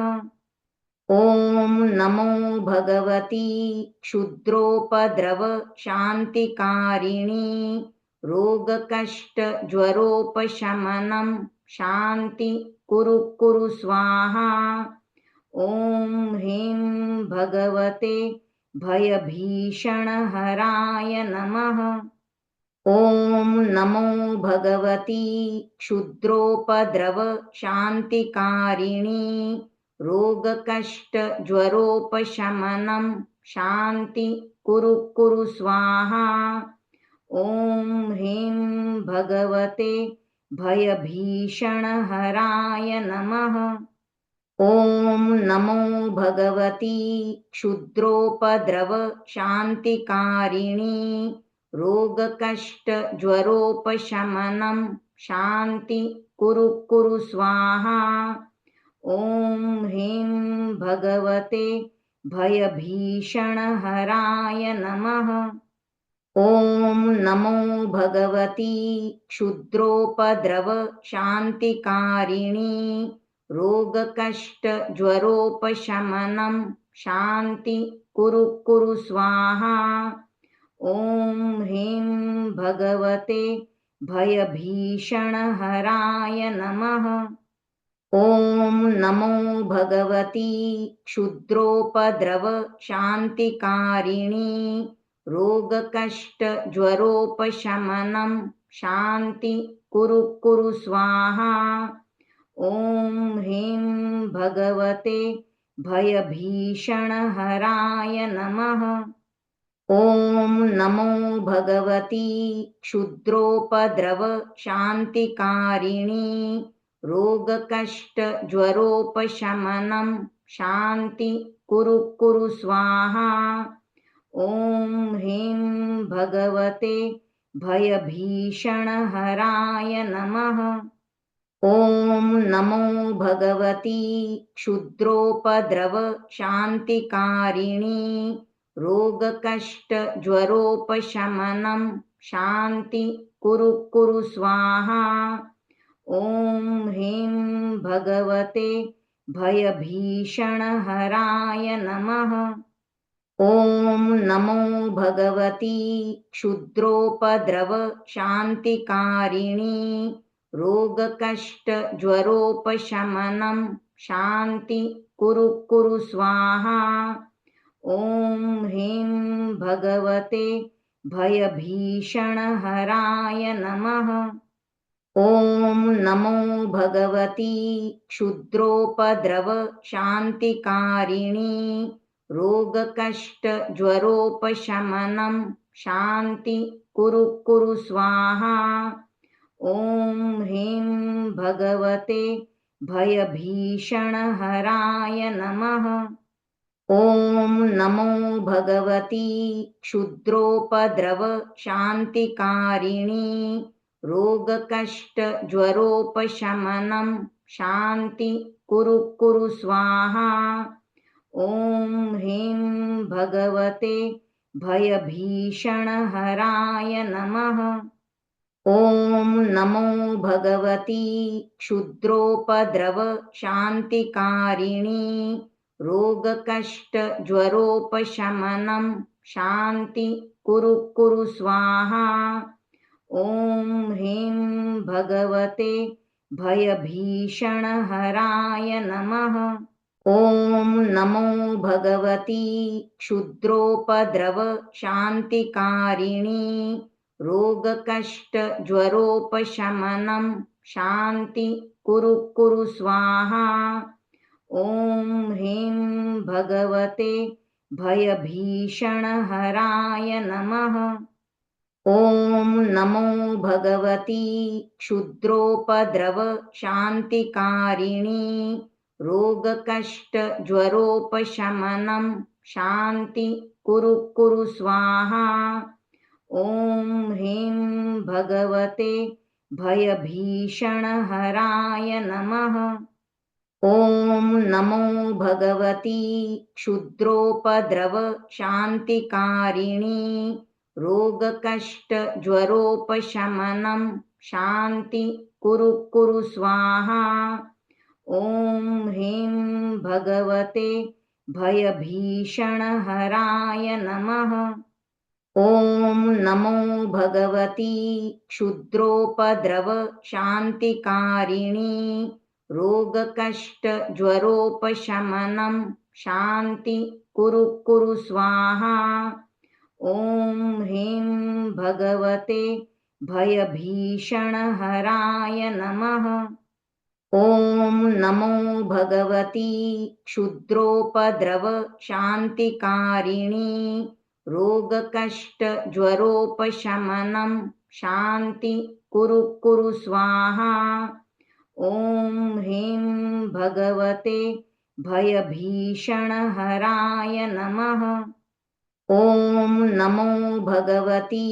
ॐ नमो भगवती क्षुद्रोपद्रव शान्तिकारिणी रोगकष्टज्वरोपशमनं शान्ति कुरु कुरु स्वाहा। ॐ ह्रीं भगवते भयभीषणहराय नमः। ॐ नमो भगवती क्षुद्रोपद्रव शान्तिकारिणी रोगकष्टज्वरोपशमनं शान्ति कुरु कुरु स्वाहा। ॐ ह्रीं भगवते भयभीषणहराय नमः। ॐ नमो भगवती क्षुद्रोपद्रव शान्तिकारिणी रोगकष्टज्वरोपशमनं शान्ति कुरु कुरु स्वाहा। ॐ ह्रीं भगवते भयभीषणहराय नमः। ॐ नमो भगवती क्षुद्रोपद्रव शान्तिकारिणी रोगकष्टज्वरोपशमनं शान्ति कुरु कुरु स्वाहा। ॐ ह्रीं भगवते भयभीषणहराय नमः। ॐ नमो भगवती क्षुद्रोपद्रव शान्तिकारिणी रोगकष्टज्वरोपशमनं शान्ति कुरु कुरु स्वाहा। ॐ ह्रीं भगवते भयभीषणहराय नमः। ॐ नमो भगवती क्षुद्रोपद्रव शान्तिकारिणी रोगकष्टज्वरोपशमनं शान्ति कुरु कुरु स्वाहा। ॐ ह्रीं भगवते भयभीषणहराय नमः। ॐ नमो भगवती क्षुद्रोपद्रव शान्तिकारिणी रोगकष्टज्वरोपशमनं शान्ति कुरु कुरु स्वाहा। ॐ ह्रीं भगवते भयभीषणहराय नमः। ॐ नमो भगवती क्षुद्रोपद्रव शान्तिकारिणी रोगकष्टज्वरोपशमनं शान्ति कुरु कुरु स्वाहा। ॐ ह्रीं भगवते भयभीषणहराय नमः। ॐ नमो भगवती क्षुद्रोपद्रवशान्तिकारिणी रोगकष्टज्वरोपशमनं शान्ति कुरु कुरु स्वाहा। ॐ ह्रीं भगवते भयभीषणहराय नमः। ॐ नमो भगवती क्षुद्रोपद्रवशान्तिकारिणी रोगकष्टज्वरोपशमनं शान्ति कुरु कुरु स्वाहा। ॐ ह्रीं भगवते भयभीषणहराय नमः। ॐ नमो भगवती क्षुद्रोपद्रवशान्तिकारिणी रोगकष्टज्वरोपशमनं शान्ति कुरु कुरु स्वाहा। ॐ ह्रीं भगवते भयभीषणहराय नमः। ॐ नमो भगवती क्षुद्रोपद्रवशान्तिकारिणी रोगकष्टज्वरोपशमनं शान्ति कुरु कुरु स्वाहा। ॐ ह्रीं भगवते भयभीषणहराय नमः। ॐ नमो भगवती क्षुद्रोपद्रवशान्तिकारिणी रोगकष्टज्वरोपशमनं शान्ति कुरु कुरु स्वाहा। ॐ ह्रीं भगवते भयभीषणहराय नमः। ॐ नमो भगवती क्षुद्रोपद्रवशान्तिकारिणी रोगकष्टज्वरोपशमनं शान्ति कुरु कुरु स्वाहा। ॐ ह्रीं भगवते भयभीषणहराय नमः। ॐ नमो भगवती क्षुद्रोपद्रवशान्तिकारिणी रोगकष्टज्वरोपशमनं शान्ति कुरु कुरु स्वाहा। ॐ ह्रीं भगवते भयभीषणहराय नमः। ॐ नमो भगवती क्षुद्रोपद्रवशान्तिकारिणी रोगकष्टज्वरोपशमनं शान्ति कुरु कुरु स्वाहा। ॐ ह्रीं भगवते भयभीषणहराय नमः। ॐ नमो भगवती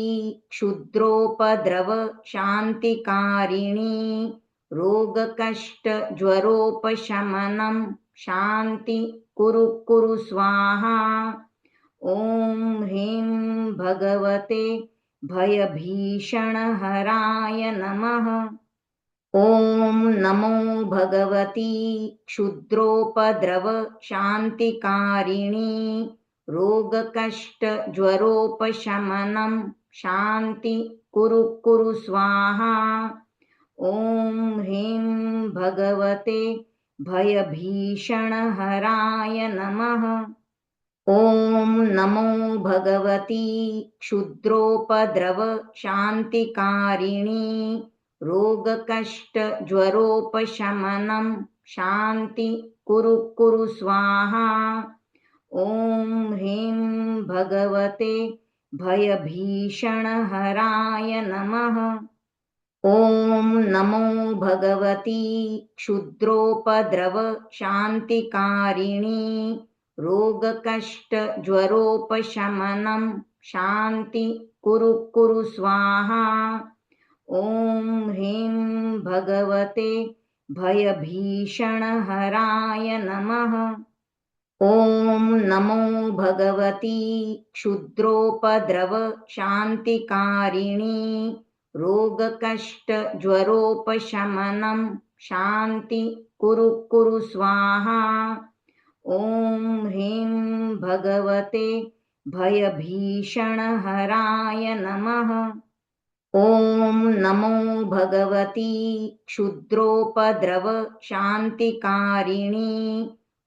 क्षुद्रोपद्रवशान्तिकारिणी रोगकष्टज्वरोपशमनं शान्ति कुरु कुरु स्वाहा। ॐ ह्रीं भगवते भयभीषणहराय नमः। ॐ नमो भगवती क्षुद्रोपद्रवशान्तिकारिणी रोगकष्टज्वरोपशमनं शान्ति कुरु कुरु स्वाहा। ॐ ह्रीं भगवते भयभीषणहराय नमः। ॐ नमो भगवती क्षुद्रोपद्रवशान्तिकारिणी रोगकष्टज्वरोपशमनं शान्ति कुरु कुरु स्वाहा। ॐ ह्रीं भगवते भयभीषणहराय नमः। ॐ नमो भगवती क्षुद्रोपद्रवशान्तिकारिणी रोगकष्टज्वरोपशमनं शान्ति कुरु कुरु स्वाहा। ॐ ह्रीं भगवते भयभीषणहराय नमः। ॐ नमो भगवती क्षुद्रोपद्रवशान्तिकारिणी रोगकष्टज्वरोपशमनं शान्ति कुरु कुरु स्वाहा। ॐ ह्रीं भगवते भयभीषणहराय नमः। ॐ नमो भगवती क्षुद्रोपद्रवशान्तिकारिणी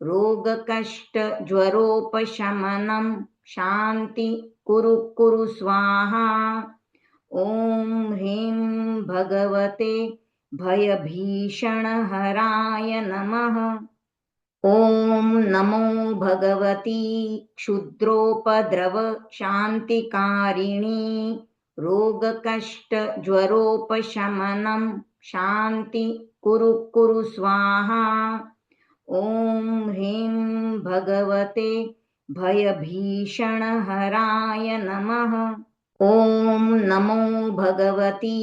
रोगकष्टज्वरोपशमनं शान्ति कुरु कुरु स्वाहा। ॐ ह्रीं भगवते भयभीषणहराय नमः। ॐ नमो भगवती क्षुद्रोपद्रव शान्तिकारिणी रोगकष्टज्वरोपशमनं शान्ति कुरु कुरु स्वाहा। ॐ ह्रीं भगवते भयभीषणहराय नमः। ॐ नमो भगवती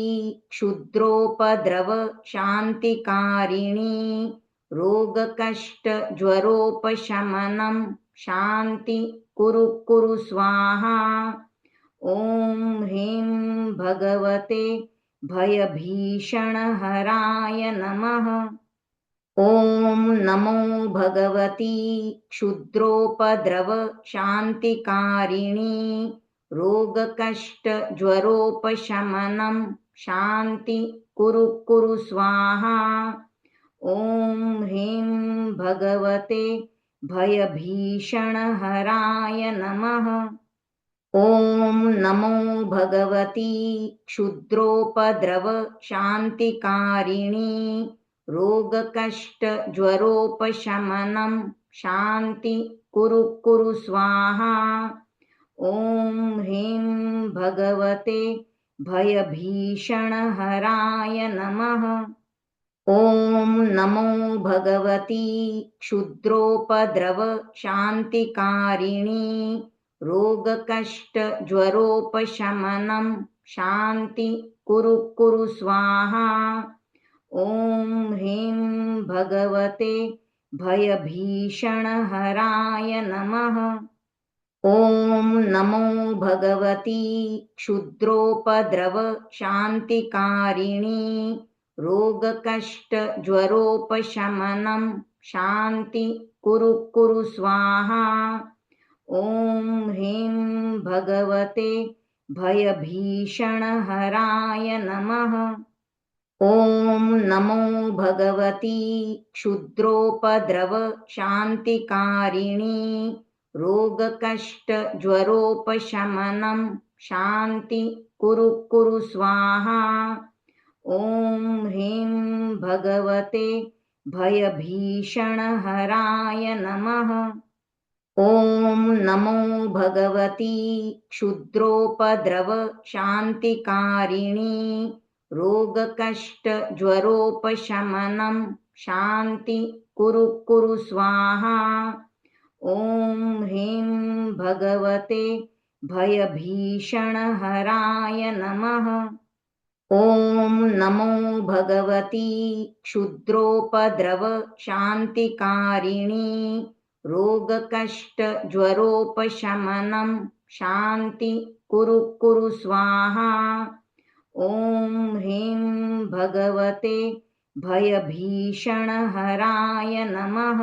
क्षुद्रोपद्रव शान्तिकारिणी रोगकष्टज्वरोपशमनं शान्ति कुरु कुरु स्वाहा। ॐ ह्रीं भगवते भयभीषणहराय नमः। ॐ नमो भगवती क्षुद्रोपद्रव शान्तिकारिणी रोगकष्टज्वरोपशमनं शान्ति कुरु कुरु स्वाहा। ॐ ह्रीं भगवते भयभीषणहराय नमः। ॐ नमो भगवती क्षुद्रोपद्रव शान्तिकारिणी रोगकष्टज्वरोपशमनं शान्ति कुरु कुरु स्वाहा। ॐ ह्रीं भगवते भयभीषणहराय नमः। ॐ नमो भगवती क्षुद्रोपद्रव शान्तिकारिणी रोगकष्टज्वरोपशमनं शान्ति कुरु कुरु स्वाहा। ॐ ह्रीं भगवते भयभीषणहराय नमः। ॐ नमो भगवती क्षुद्रोपद्रव शान्तिकारिणी रोगकष्टज्वरोपशमनं शान्ति कुरु कुरु स्वाहा। ॐ ह्रीं भगवते भयभीषणहराय नमः। ॐ नमो भगवती क्षुद्रोपद्रव शान्तिकारिणी रोगकष्टज्वरोपशमनं शान्ति कुरु कुरु स्वाहा। ॐ ह्रीं भगवते भयभीषणहराय नमः। ॐ नमो भगवती क्षुद्रोपद्रव शान्तिकारिणी रोगकष्टज्वरोपशमनं शान्ति कुरु कुरु स्वाहा। ॐ ह्रीं भगवते भयभीषणहराय नमः। ॐ नमो भगवती क्षुद्रोपद्रव शान्तिकारिणी रोगकष्टज्वरोपशमनं शान्ति कुरु कुरु स्वाहा। ॐ ह्रीं भगवते भयभीषणहराय नमः।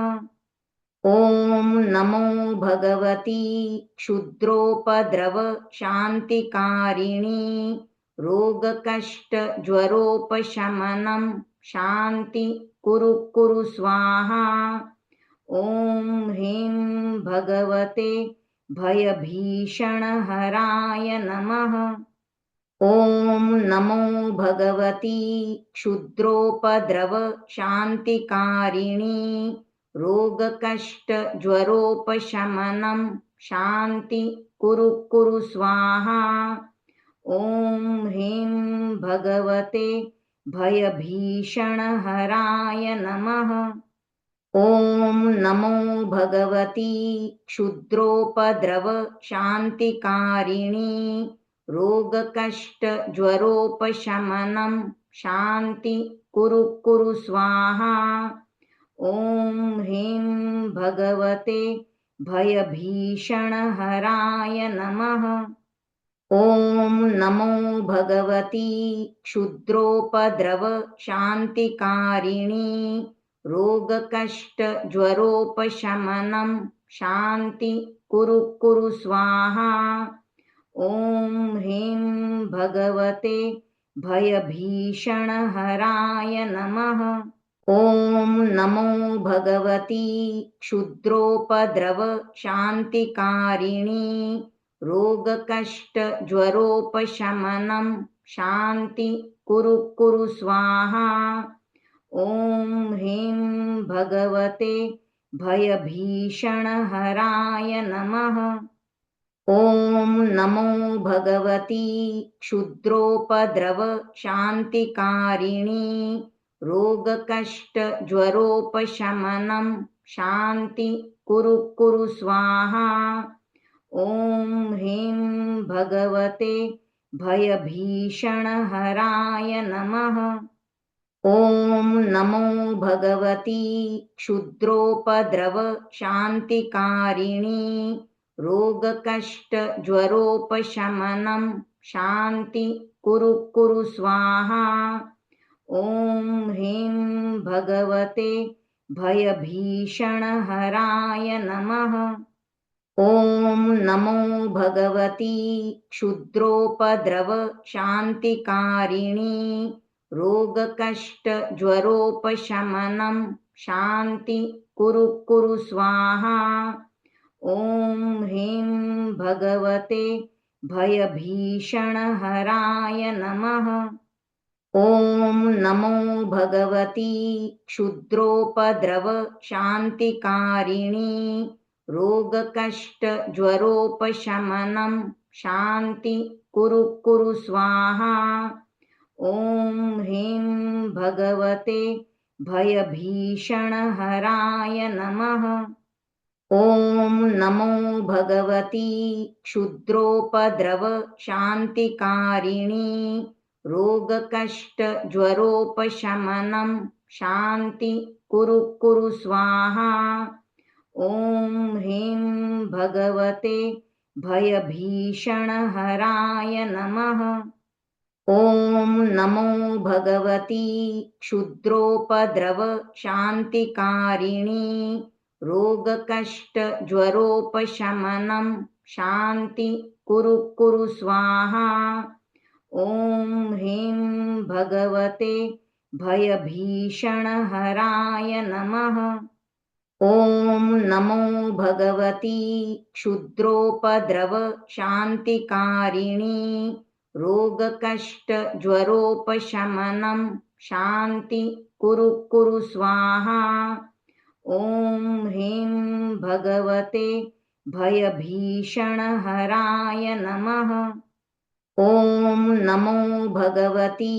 ॐ नमो भगवती क्षुद्रोपद्रव शान्तिकारिणी रोगकष्टज्वरोपशमनं शान्ति कुरु कुरु स्वाहा। ॐ ह्रीं भगवते भयभीषणहराय नमः। ॐ नमो भगवती क्षुद्रोपद्रव शान्तिकारिणी रोगकष्टज्वरोपशमनं शान्ति कुरु कुरु स्वाहा। ॐ ह्रीं भगवते भयभीषणहराय नमः। ॐ नमो भगवती क्षुद्रोपद्रव शान्तिकारिणी रोगकष्टज्वरोपशमनं शान्ति कुरु कुरु स्वाहा। ॐ ह्रीं भगवते भयभीषणहराय नमः। ॐ नमो भगवती क्षुद्रोपद्रव शान्तिकारिणी रोगकष्टज्वरोपशमनं शान्ति कुरु कुरु स्वाहा। ॐ ह्रीं भगवते भयभीषणहराय नमः। ॐ नमो भगवती क्षुद्रोपद्रव शान्तिकारिणी रोगकष्टज्वरोपशमनं शान्ति कुरु कुरु स्वाहा। ॐ ह्रीं भगवते भयभीषणहराय नमः। ॐ नमो भगवती क्षुद्रोपद्रव शान्तिकारिणी रोगकष्टज्वरोपशमनं शान्ति कुरु कुरु स्वाहा। ॐ ह्रीं भगवते भयभीषणहराय नमः। ॐ नमो भगवती क्षुद्रोपद्रव शान्तिकारिणी रोगकष्टज्वरोपशमनं शान्ति कुरु कुरु स्वाहा। ॐ ह्रीं भगवते भयभीषणहराय नमः। ॐ नमो भगवती क्षुद्रोपद्रव शान्तिकारिणी रोगकष्टज्वरोपशमनं शान्ति कुरु कुरु स्वाहा। ॐ ह्रीं भगवते भयभीषणहराय नमः। ॐ नमो भगवती क्षुद्रोपद्रव शान्तिकारिणी रोगकष्टज्वरोपशमनं शान्ति कुरु कुरु स्वाहा। ॐ ह्रीं भगवते भयभीषणहराय नमः। ॐ नमो भगवती क्षुद्रोपद्रव शान्तिकारिणी रोगकष्टज्वरोपशमनं शान्ति कुरु कुरु स्वाहा। ॐ ह्रीं भगवते भयभीषणहराय नमः। ॐ नमो भगवती क्षुद्रोपद्रव शान्तिकारिणी रोगकष्टज्वरोपशमनं शान्ति कुरु कुरु स्वाहा। ॐ ह्रीं भगवते भयभीषणहराय नमः। ॐ नमो भगवती क्षुद्रोपद्रव शान्तिकारिणी रोगकष्टज्वरोपशमनं शान्ति कुरु कुरु स्वाहा। ॐ ह्रीं भगवते भयभीषणहराय नमः। ॐ नमो भगवती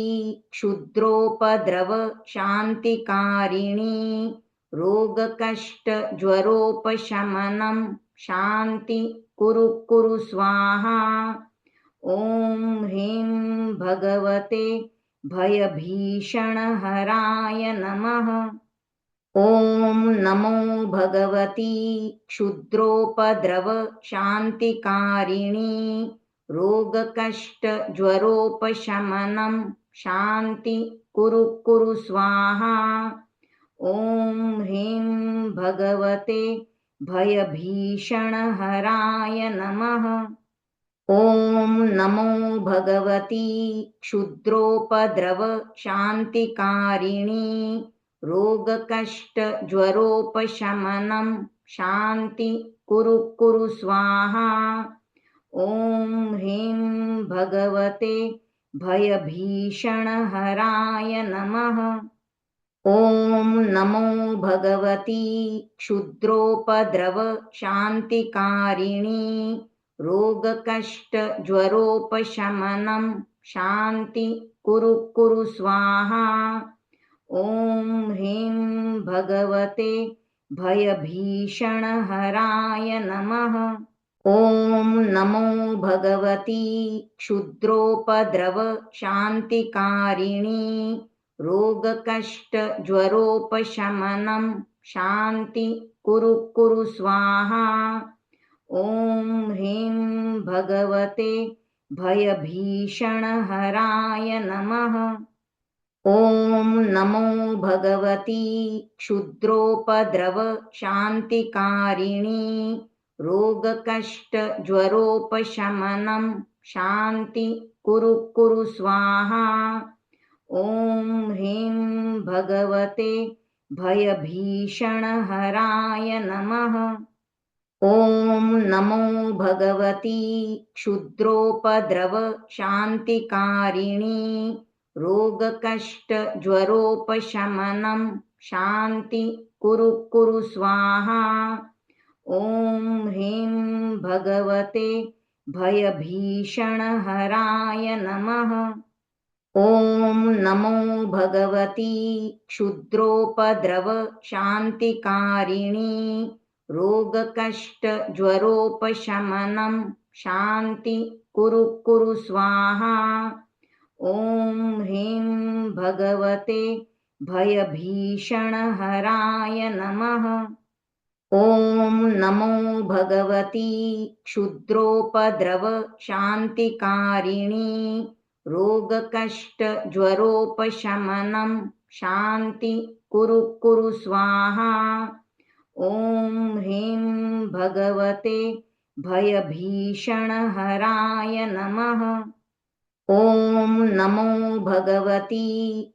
क्षुद्रोपद्रव शान्तिकारिणी रोगकष्टज्वरोपशमनं शान्ति कुरु कुरु स्वाहा। ॐ ह्रीं भगवते भयभीषणहराय नमः। ॐ नमो भगवती क्षुद्रोपद्रव शान्तिकारिणी रोगकष्टज्वरोपशमनं शान्ति कुरु कुरु स्वाहा। ॐ ह्रीं भगवते भयभीषणहराय नमः। ॐ नमो भगवती क्षुद्रोपद्रव शान्तिकारिणी रोगकष्टज्वरोपशमनं शान्ति कुरु कुरु स्वाहा। ॐ ह्रीं भगवते भयभीषणहराय नमः। ॐ नमो भगवती क्षुद्रोपद्रव शान्तिकारिणी रोगकष्टज्वरोपशमनं शान्ति कुरु कुरु स्वाहा। ॐ ह्रीं भगवते भयभीषणहराय नमः। ॐ नमो भगवती क्षुद्रोपद्रव शान्तिकारिणी रोगकष्टज्वरोपशमनं शान्ति कुरु कुरु स्वाहा। ॐ ह्रीं भगवते भयभीषणहराय नमः। ॐ नमो भगवती क्षुद्रोपद्रव शान्तिकारिणी रोगकष्टज्वरोपशमनं शान्ति कुरु कुरु स्वाहा। ॐ ह्रीं भगवते भयभीषणहराय नमः। ॐ नमो भगवती क्षुद्रोपद्रव शान्तिकारिणी रोगकष्टज्वरोपशमनं शान्ति कुरु स्वाहा। ॐ ह्रीं भगवते भयभीषणहराय नमः। ॐ नमो भगवती क्षुद्रोपद्रव शान्तिकारिणी रोगकष्टज्वरोपशमनं शान्ति कुरु स्वाहा। ॐ ह्रीं भगवते भयभीषणहराय नमः। ॐ नमो भगवती क्षुद्रोपद्रव शान्तिकारिणी रोगकष्टज्वरोपशमनं शान्ति कुरु स्वाहा। ॐ ह्रीं भगवते भयभीषणहराय नमः। ॐ नमो भगवती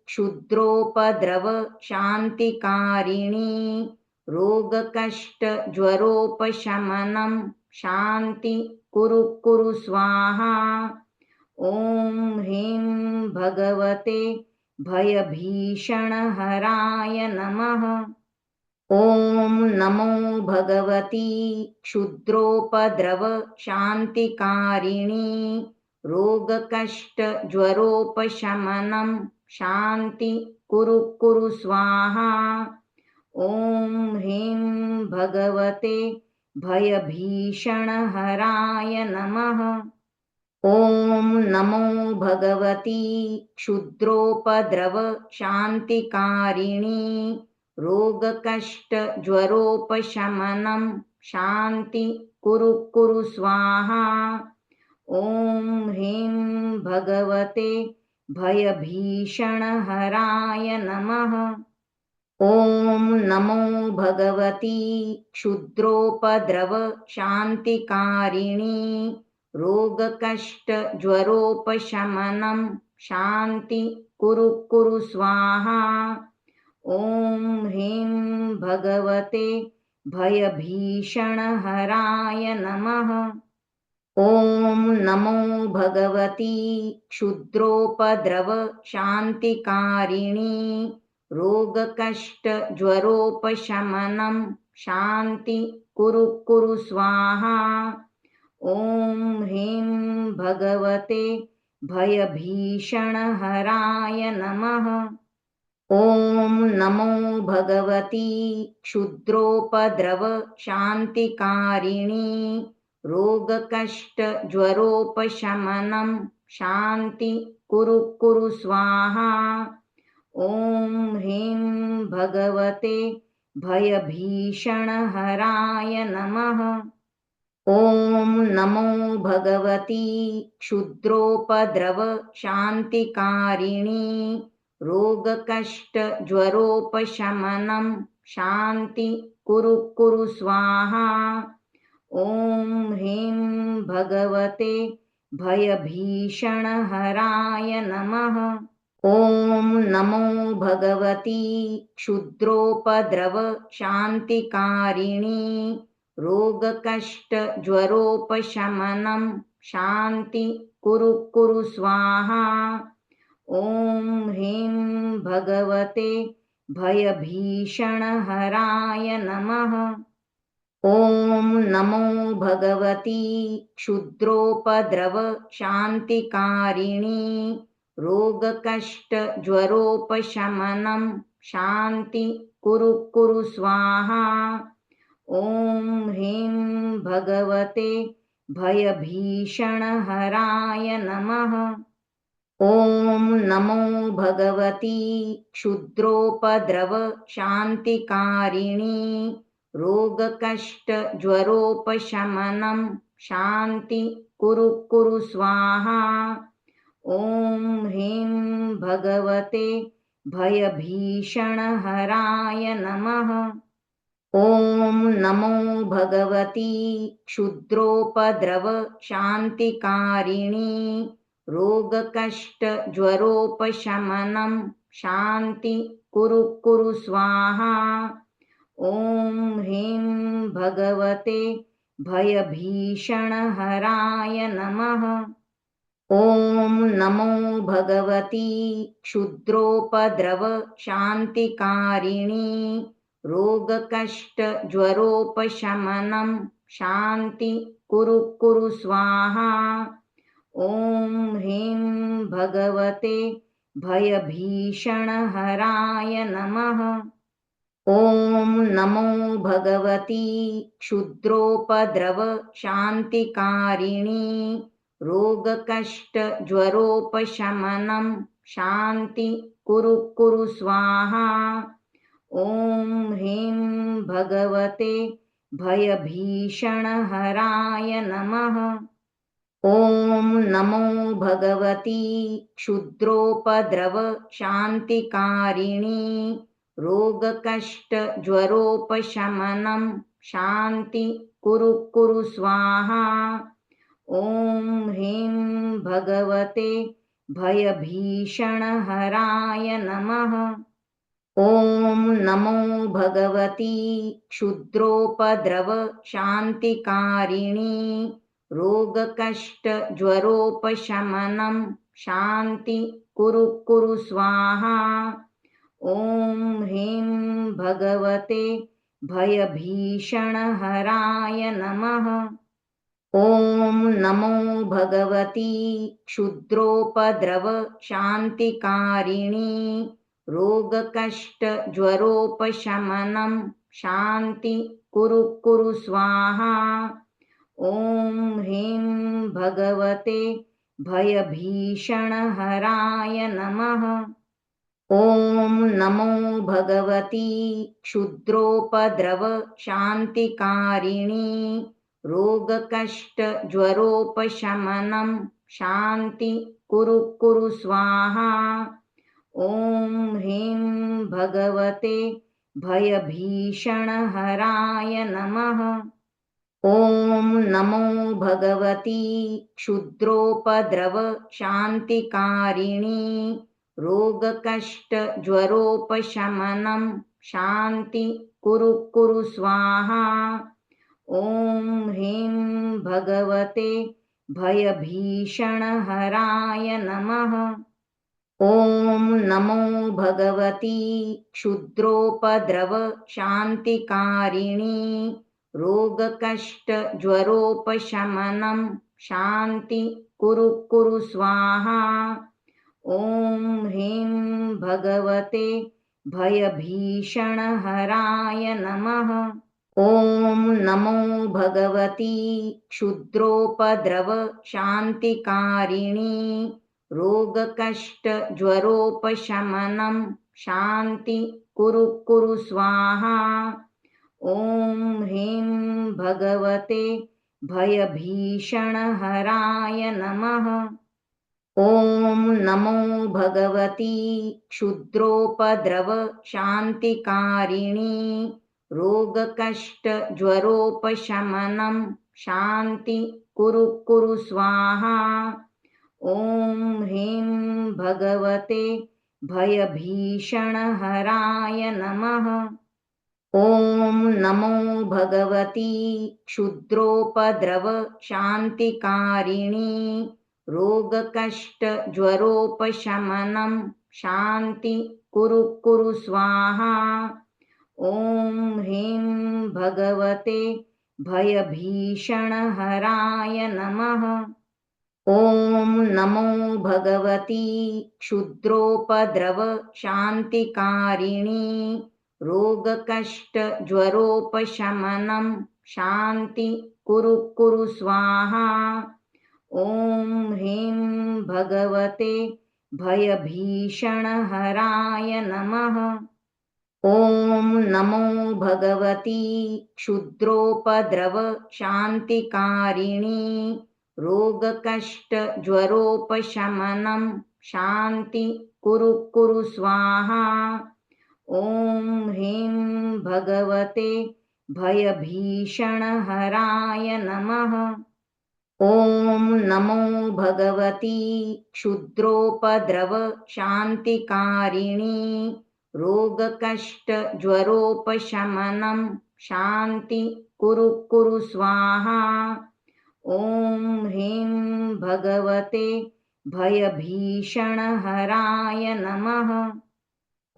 क्षुद्रोपद्रव शान्तिकारिणी रोगकष्टज्वरोपशमनं शान्ति कुरु स्वाहा। ॐ ह्रीं भगवते भयभीषणहराय नमः। ॐ नमो भगवती क्षुद्रोपद्रव शान्तिकारिणी रोगकष्टज्वरोपशमनं शान्ति कुरु स्वाहा। ॐ ह्रीं भगवते भयभीषणहराय नमः। ॐ नमो भगवती क्षुद्रोपद्रव शान्तिकारिणी रोगकष्टज्वरोपशमनं शान्ति कुरु स्वाहा। ॐ ह्रीं भगवते भयभीषणहराय नमः। ॐ नमो भगवती क्षुद्रोपद्रव शान्तिकारिणी रोगकष्टज्वरोपशमनं शान्ति कुरु स्वाहा। ॐ ह्रीं भगवते भयभीषणहराय नमः। ॐ नमो भगवती क्षुद्रोपद्रव शान्तिकारिणी रोगकष्टज्वरोपशमनं शान्ति कुरु स्वाहा। ॐ ह्रीं भगवते भयभीषणहराय नमः। ॐ नमो भगवती क्षुद्रोपद्रव शान्तिकारिणी रोगकष्टज्वरोपशमनं शान्ति कुरु स्वाहा। ॐ ह्रीं भगवते भयभीषणहराय नमः। ॐ नमो भगवती क्षुद्रोपद्रव शान्तिकारिणी रोगकष्टज्वरोपशमनं शान्ति कुरु स्वाहा। ॐ ह्रीं भगवते भयभीषणहराय नमः। ॐ नमो भगवती क्षुद्रोपद्रव शान्तिकारिणी रोगकष्टज्वरोपशमनं शान्ति कुरु स्वाहा। ॐ ह्रीं भगवते भयभीषणहराय नमः। ॐ नमो भगवती क्षुद्रोपद्रव शान्तिकारिणी रोगकष्टज्वरोपशमनं शान्ति कुरु स्वाहा। ॐ ह्रीं भगवते भयभीषणहराय नमः। ॐ नमो भगवती क्षुद्रोपद्रव शान्तिकारिणी रोगकष्टज्वरोपशमनं शान्ति कुरु स्वाहा। ॐ ह्रीं भगवते भयभीषणहराय नमः। ॐ नमो भगवती क्षुद्रोपद्रव शान्तिकारिणी रोगकष्टज्वरोपशमनं शान्ति कुरु स्वाहा। ॐ ह्रीं भगवते भयभीषणहराय नमः। ॐ नमो भगवती क्षुद्रोपद्रवशान्तिकारिणी रोगकष्टज्वरोपशमनं शान्ति कुरु कुरु स्वाहा। ॐ ह्रीं भगवते भयभीषणहराय नमः। ॐ नमो भगवती क्षुद्रोपद्रवशान्तिकारिणी रोगकष्टज्वरोपशमनं शान्ति कुरु कुरु स्वाहा। ॐ ह्रीं भगवते भयभीषणहराय नमः। ॐ नमो भगवती क्षुद्रोपद्रवशान्तिकारिणी रोगकष्टज्वरोपशमनं शान्ति कुरु कुरु स्वाहा। ॐ ह्रीं भगवते भयभीषणहराय नमः। ॐ नमो भगवती क्षुद्रोपद्रवशान्तिकारिणी रोगकष्टज्वरोपशमनं शान्ति कुरु कुरु स्वाहा। ॐ ह्रीं भगवते भयभीषणहराय नमः। ॐ नमो भगवती क्षुद्रोपद्रवशान्तिकारिणी रोगकष्टज्वरोपशमनं शान्ति कुरु कुरु स्वाहा। ॐ ह्रीं भगवते भयभीषणहराय नमः। ॐ नमो भगवती क्षुद्रोपद्रवशान्तिकारिणी रोगकष्टज्वरोपशमनं शान्ति कुरु कुरु स्वाहा। ॐ ह्रीं भगवते भयभीषणहराय नमः। ॐ नमो भगवती क्षुद्रोपद्रवशान्तिकारिणी रोगकष्टज्वरोपशमनं शान्ति कुरु कुरु स्वाहा। ॐ ह्रीं भगवते भयभीषणहराय नमः। ॐ नमो भगवती क्षुद्रोपद्रवशान्तिकारिणी रोगकष्टज्वरोपशमनं शान्ति कुरु कुरु स्वाहा। ॐ ह्रीं भगवते भयभीषणहराय नमः। ॐ नमो भगवती क्षुद्रोपद्रवशान्तिकारिणी रोगकष्टज्वरोपशमनं शान्ति कुरु कुरु स्वाहा। ॐ ह्रीं भगवते भयभीषणहराय नमः। ॐ नमो भगवती क्षुद्रोपद्रवशान्तिकारिणी रोगकष्टज्वरोपशमनं शान्ति कुरु कुरु स्वाहा। ॐ ह्रीं भगवते भयभीषणहराय नमः। ॐ नमो भगवती क्षुद्रोपद्रवशान्तिकारिणी रोगकष्टज्वरोपशमनं शान्ति कुरु कुरु स्वाहा। ॐ ह्रीं भगवते भयभीषणहराय नमः। ॐ नमो भगवती क्षुद्रोपद्रवशान्तिकारिणी रोगकष्टज्वरोपशमनं शान्ति कुरु कुरु स्वाहा। ॐ ह्रीं भगवते भयभीषणहराय नमः। ॐ नमो भगवती क्षुद्रोपद्रवशान्तिकारिणी रोगकष्टज्वरोपशमनं शान्ति कुरु कुरु स्वाहा। ॐ ह्रीं भगवते भयभीषणहराय नमः। ॐ नमो भगवती क्षुद्रोपद्रवशान्तिकारिणी रोगकष्टज्वरोपशमनं शान्ति कुरु कुरु स्वाहा। ॐ ह्रीं भगवते भयभीषणहराय नमः।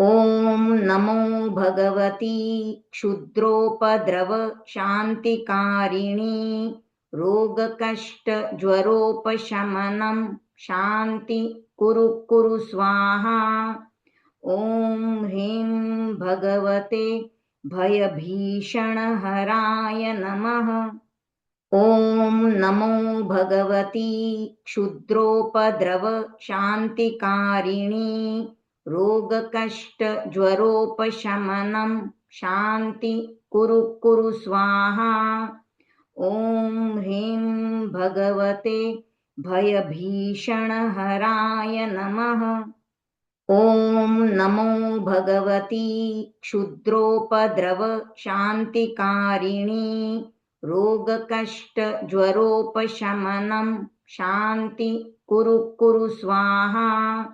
ॐ नमो भगवती क्षुद्रोपद्रवशान्तिकारिणी रोगकष्टज्वरोपशमनं शान्ति कुरु कुरु स्वाहा। ॐ ह्रीं भगवते भयभीषणहराय नमः। ॐ नमो भगवती क्षुद्रोपद्रवशान्तिकारिणी रोगकष्टज्वरोपशमनं शान्ति कुरु कुरु स्वाहा। ॐ ह्रीं भगवते भयभीषणहराय नमः। ॐ नमो भगवती क्षुद्रोपद्रवशान्तिकारिणी रोगकष्टज्वरोपशमनं शान्ति कुरु कुरु स्वाहा।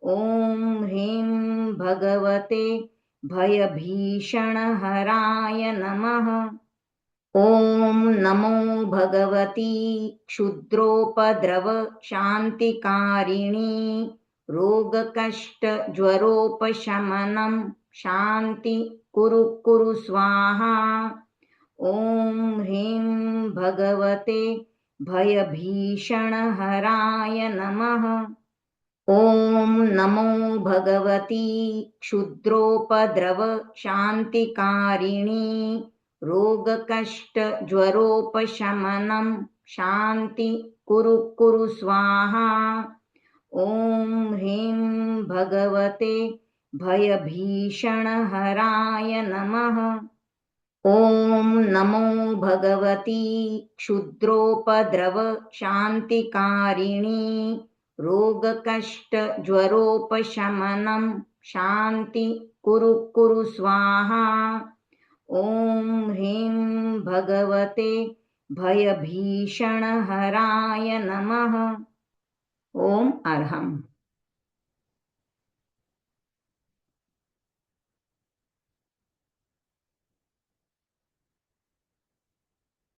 ॐ ह्रीं भगवते भयभीषणहराय नमः। ॐ नमो भगवती क्षुद्रोपद्रवशान्तिकारिणी रोगकष्टज्वरोपशमनं शान्ति कुरु कुरु स्वाहा। ॐ ह्रीं भगवते भयभीषणहराय नमः। ॐ नमो भगवती क्षुद्रोपद्रवशान्तिकारिणी रोगकष्टज्वरोपशमनं शान्ति कुरु कुरु स्वाहा। ॐ ह्रीं भगवते भयभीषणहराय नमः। ॐ नमो भगवती क्षुद्रोपद्रवशान्तिकारिणी रोगकष्टज्वरोपशमनं शान्ति कुरु कुरु स्वाहा। ॐ ह्रीं भगवते भयभीषणहराय नमः। ॐ अर्हम्।